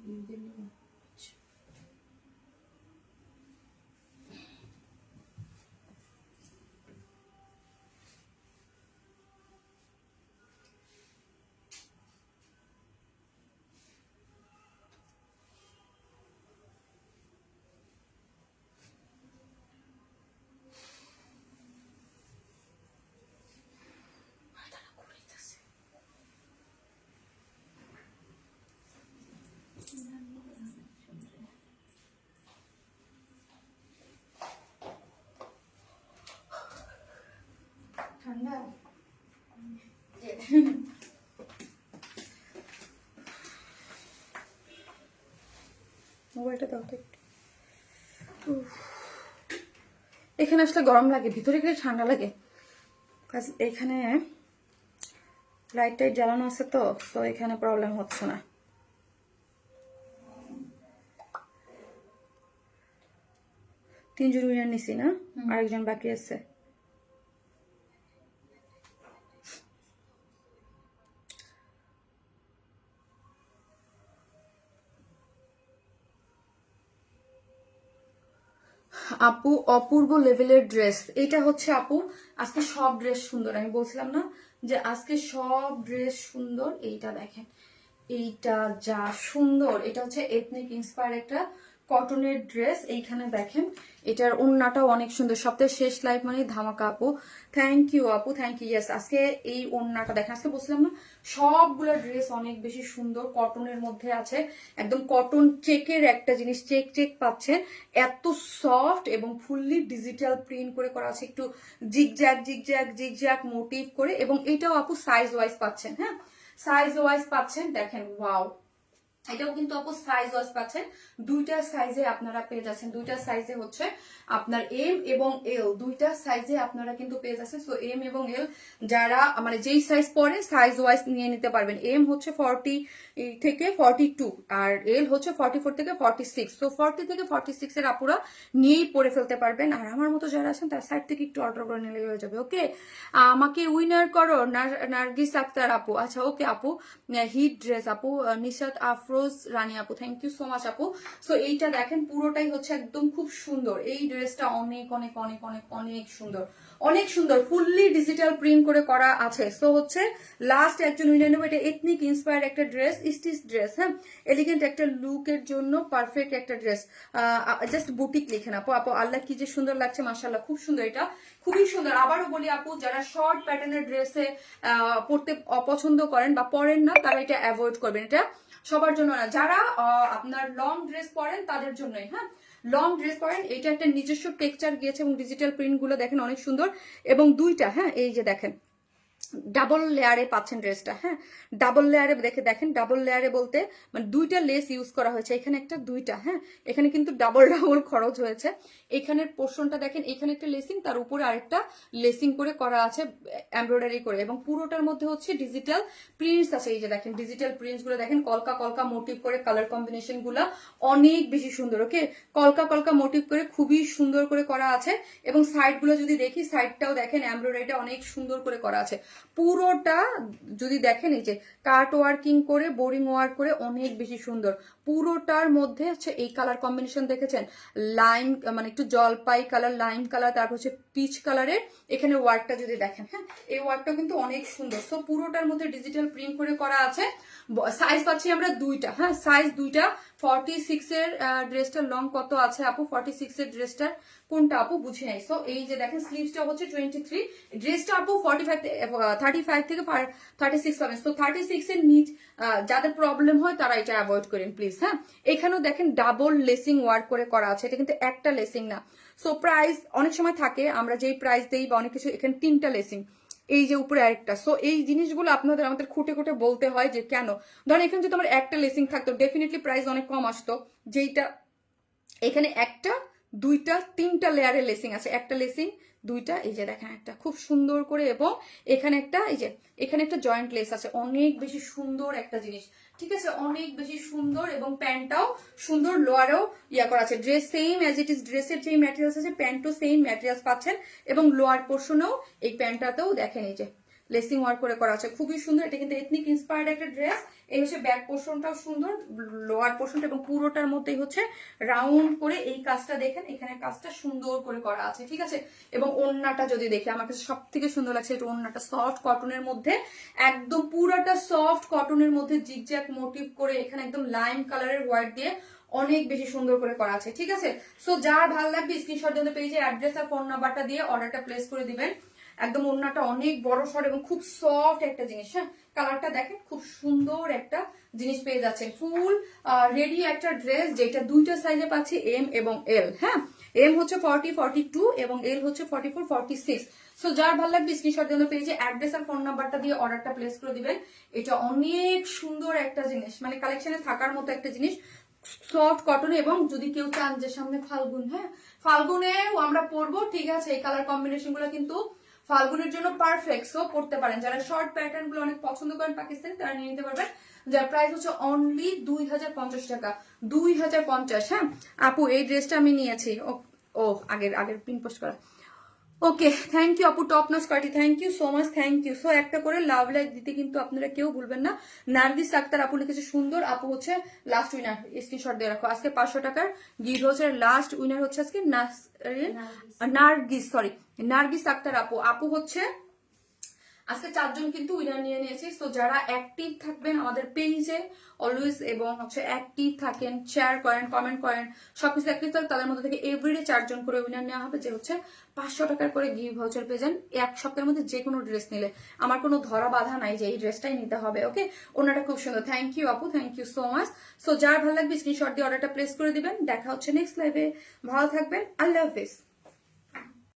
ঠান্ডা মোবাইলটা দাও তো একটু। এখানে আসলে গরম লাগে, ভিতরে গেলে ঠান্ডা লাগে। এখানে লাইট টাইট জ্বালানো আছে তো, তো এখানে প্রবলেম হচ্ছে না। তিনজন উইনার নিছি না, আরেকজন বাকি আছে। আপু অপূর্ব লেভেলের ড্রেস, এটা হচ্ছে আপু আজকে সব ড্রেস সুন্দর। আমি বলছিলাম না যে আজকে সব ড্রেস সুন্দর। এইটা দেখেন, এইটা যা সুন্দর, এটা হচ্ছে এথনিক ইন্সপায়ার একটা কটনের ড্রেস। এইখানে দেখেন এটার ওড়নাটাও অনেক সুন্দর। সপ্তাহের শেষ লাইভ মানে ধামাকা আপু, থ্যাংক ইউ আপু, থ্যাংক ইউ। ইয়েস, আজকে এই ওড়নাটা দেখেন, আজকে বলছিলাম না সবগুলো ড্রেস অনেক বেশি সুন্দর, কটনের মধ্যে আছে। একদম কটন চেকের একটা জিনিস, চেক চেক পাচ্ছেন, এত সফট এবং ফুললি ডিজিটাল প্রিন্ট করে করা আছে, একটু জিগজ্যাগ জিগজ্যাগ জিগজ্যাগ মোটিভ করে। এবং এটাও আপু সাইজ ওয়াইজ পাচ্ছেন, হ্যাঁ সাইজ ওয়াইজ পাচ্ছেন। দেখেন ওয়াও, এটাও কিন্তু আপু সাইজ ওয়াইজ পাচ্ছেন, দুইটা সাইজে আপনারা পেয়ে যাচ্ছেন। দুইটা সাইজে হচ্ছে আপনার এম এবং এল, দুইটা সাইজে আপনারা কিন্তু পেয়ে যাচ্ছেন। সো এম এবং এল যারা মানে যেই সাইজ পরে সাইজ ওয়াইজ নিয়ে নিতে পারবেন। এম হচ্ছে 40 থেকে 42 আর এল হচ্ছে 44 থেকে 46। সো 40 থেকে 46 এর আপুরা নিয়েই পরে ফেলতে পারবেন। আর আমার মতো যারা আছেন তার সাইড থেকে একটু অর্ডার করে নিলে হয়ে যাবে। ওকে, আমাকে উইনার করো নার্গিস আক্তার আপু। আচ্ছা ওকে আপু, হিট ড্রেস আপু, নিশাত আফরোজ রানী আপু, থ্যাংক ইউ সো মাচ আপু। সো এইটা দেখেন পুরোটাই হচ্ছে একদম খুব সুন্দর। এই ড্রেসটা অনেক অনেক অনেক অনেক অনেক সুন্দর, অনেক সুন্দর ফুললি ডিজিটাল প্রিন্ট করে করা আছে। সো হচ্ছে লাস্ট একজন উইনার নেবো। এটা এথনিক ইন্সপায়ার্ড একটা ড্রেস, স্টিচ ড্রেস, হ্যাঁ, এলিগেন্ট একটা লুকের জন্য পারফেক্ট একটা ড্রেস। জাস্ট বুটিক লিখেন আপু। আপু আল্লাহ কি যে সুন্দর লাগছে, মাশাআল্লাহ, খুব সুন্দর, এটা খুবই সুন্দর। আবারও বলি আপু, যারা শর্ট প্যাটার্নের ড্রেসে পড়তে অপছন্দ করেন বা পরেন না, তারা এটা অ্যাভয়েড করবেন। এটা সবার জন্য না, যারা আপনার লং ড্রেস পরেন তাদের জন্যই, হ্যাঁ, লং ড্রেস পরেন। এটা একটা নিজস্ব টেক্সচার গিয়েছে এবং ডিজিটাল প্রিন্ট গুলো দেখেন অনেক সুন্দর। এবং দুইটা, হ্যাঁ, এই যে দেখেন ডাবল লেয়ারে পাচ্ছেন ড্রেসটা, হ্যাঁ, ডাবল লেয়ারে দেখেন, ডাবল লেয়ারে বলতে মানে দুইটা লেস ইউজ করা হয়েছে, এখানে একটা দুইটা, হ্যাঁ, এখানে কিন্তু ডাবল ডাবল খরচ হয়েছে। এখানের পোর্শনটা দেখেন, এখানে একটা লেসিং, তার উপরে আরেকটা লেসিং করে করা আছে এমব্রয়ডারি করে, এবং পুরোটার মধ্যে হচ্ছে ডিজিটাল প্রিন্টস আছে। এই যে দেখেন ডিজিটাল প্রিন্টস গুলো দেখেন, কলকা কলকা মোটিভ করে, কালার কম্বিনেশন গুলা অনেক বেশি সুন্দর। ওকে, কলকা কলকা মোটিভ করে খুবই সুন্দর করে করা আছে। এবং সাইড গুলো যদি দেখি, সাইডটাও দেখেন এমব্রয়ডারিটা অনেক সুন্দর করে করা আছে। পুরোটা যদি দেখেন, এই যে কাট ওয়ার্কিং করে, বোরিং ওয়ার্ক করে অনেক বেশি সুন্দর। পুরোটার মধ্যে হচ্ছে এই কালার কম্বিনেশন দেখেছেন, লাইম মানে একটু জলপাই কালার, লাইম কালার, তারপর হচ্ছে পিচ কালারের এখানে ওয়ার্কটা যদি দেখেন, হ্যাঁ, এই ওয়ার্কটা কিন্তু অনেক সুন্দর। সো পুরোটার মধ্যে ডিজিটাল প্রিন্ট করে করা আছে। সাইজ পাচ্ছি আমরা দুইটা, হ্যাঁ, সাইজ দুইটা। 46 এর ড্রেসটার লং কত আছে আপু? 46 এর ড্রেসটার কোনটা আপু বুঝে নাই। সো এই যে দেখেন স্লিভসটা হচ্ছে 23, ড্রেসটা আপু 35 থেকে 36 পাবেন। সো 36 এর নিচ যাদের প্রবলেম হয় তারা এটা অ্যাভয়েড করেন প্লিজ, হ্যাঁ। এখানেও দেখেন ডাবল লেসিং ওয়ার্ক করে করা আছে, এটা কিন্তু একটা লেসিং না। সো প্রাইস অনেক সময় থাকে আমরা যেই প্রাইস দেই বা অনেক কিছু, এখানে 3টা লেসিং, এই যে উপরে আরেকটা। সো এই জিনিসগুলো আমাদের খুঁটে খুঁটে বলতে হয় যে কেন। ধরেন এখানে যদি আমার একটা লেসিং থাকতো, ডেফিনেটলি প্রাইস অনেক কম আসতো। যেইটা এখানে একটা, দুইটা, 3টা লেয়ারের লেসিং আছে, একটা লেসিং, দুইটা, এই যে দেখেন একটা খুব সুন্দর করে, এবং এখানে একটা, এই যে এখানে একটা জয়েন্ট লেস আছে, অনেক বেশি সুন্দর একটা জিনিস, ঠিক আছে, অনেক বেশি সুন্দর। এবং প্যান্টটাও সুন্দর, লোয়ারেও করা আছে। Dress same as it is, ড্রেসের যে ম্যাটেরিয়ালস আছে প্যান্টও সেম ম্যাটেরিয়ালস পাচ্ছেন। এবং লোয়ার পোর্শনেও এই প্যান্টটাতেও দেখেন এই যে লেসিং ওয়ার্ক করে করা আছে, খুবই সুন্দর। এটা কিন্তু এথনিক ইন্সপায়ার্ড একটা ড্রেস। এই হচ্ছে ব্যাক পোর্শনটাও সুন্দর, লোয়ার পোর্শনটা, এবং পুরোটার মধ্যেই হচ্ছে রাউন্ড করে এই কাজটা দেখেন, এখানে কাজটা সুন্দর করে করা আছে, ঠিক আছে। এবং ওড়নাটা যদি দেখি, আমার কাছে সব থেকে সুন্দর লাগছে এটা, ওড়নাটা সফট কটনের মধ্যে, একদম পুরাটা সফট কটনের মধ্যে জিগজ্যাগ মোটিভ করে, এখানে একদম লাইম কালারের হোয়াইট দিয়ে অনেক বেশি সুন্দর করে করা আছে, ঠিক আছে। সো যার ভালো লাগবে স্ক্রিনশট দিতে পেজে অ্যাড্রেস আর ফোন নাম্বারটা দিয়ে অর্ডারটা প্লেস করে দিবেন। একদম ওড়নাটা অনেক বড় সড় এবং খুব সফট একটা জিনিস, হ্যাঁ, কালারটা দেখেন, খুব সুন্দর একটা জিনিস পেয়ে যাচ্ছেন। ফুল রেডি একটা ড্রেস, যেটা দুইটা সাইজে পাচ্ছি, এম এবং এল, হ্যাঁ, এম হচ্ছে 40, 42 এবং এল হচ্ছে 44, 46। সো যার ভালো লাগবে স্ক্রিনশট দিয়ে পেজে অ্যাড্রেস আর ফোন নাম্বারটা দিয়ে অর্ডারটা প্লেস করে দিবেন। এটা অনেক সুন্দর একটা জিনিস, মানে কালেকশনে থাকার মতো একটা জিনিস, সফট কটন। এবং যদি কেউ চান যে সামনে ফাল্গুন, হ্যাঁ, ফাল্গুনেও আমরা পরবো, ঠিক আছে, এই কালার কম্বিনেশন গুলো কিন্তু ফাল্গুনের জন্য পারফেক্ট। সো পড়তে পারেন, যারা শর্ট প্যাটার্ন গুলো অনেক পছন্দ করেন পাকিস্তানি, তারা নিয়ে নিতে পারবেন। যার প্রাইস হচ্ছে অনলি 2050 টাকা, 2050। হ্যাঁ আপু, এই ড্রেসটা আমি নিয়েছি। ও আগের পিন পোস্ট করা। ওকে, থ্যাংক ইউ আপু, top notch quality, thank you so much, thank you. So একটা করে লাভ লাইক দিতে কিন্তু আপনারা কেউ ভুলবেন না। নার্গিস আক্তার আপু লিখেছে সুন্দর, আপু হচ্ছে লাস্ট উইনার, স্ক্রিনশট দিয়ে রাখো। আজকে 500 টাকার গিফট হচ্ছে, লাস্ট উইনার হচ্ছে আজকে নার্গিস আক্তার আপু। আপু হচ্ছে আজকে 4 জন কিন্তু উইনার নিয়ে নিয়েছি। তো যারা অ্যাক্টিভ থাকবেন আমাদের পেজে অলওয়েজ, এবং হচ্ছে অ্যাক্টিভ থাকেন, শেয়ার করেন, কমেন্ট করেন, সবকিছু অ্যাক্টিভ থাকে, তাদের মধ্যে থেকে এভরিডে 4 জন করে উইনার নেওয়া হবে, যে হচ্ছে 500 টাকার করে গিফট ভাউচার পেয়ে যান এক সপ্তাহের মধ্যে যে কোনো ড্রেস নিলে। আমার কোনো ধরা বাধা নাই যে এই ড্রেসটাই নিতে হবে। ওকে, ওনাটা খুব সুন্দর, থ্যাংক ইউ আপু, thank you so much. So যার ভালো লাগবে স্ক্রিনশট দিয়ে অর্ডারটা প্লেস করে দিবেন। দেখা হচ্ছে নেক্সট লাইভে, ভালো থাকবেন, আল্লাহ হাফেজ।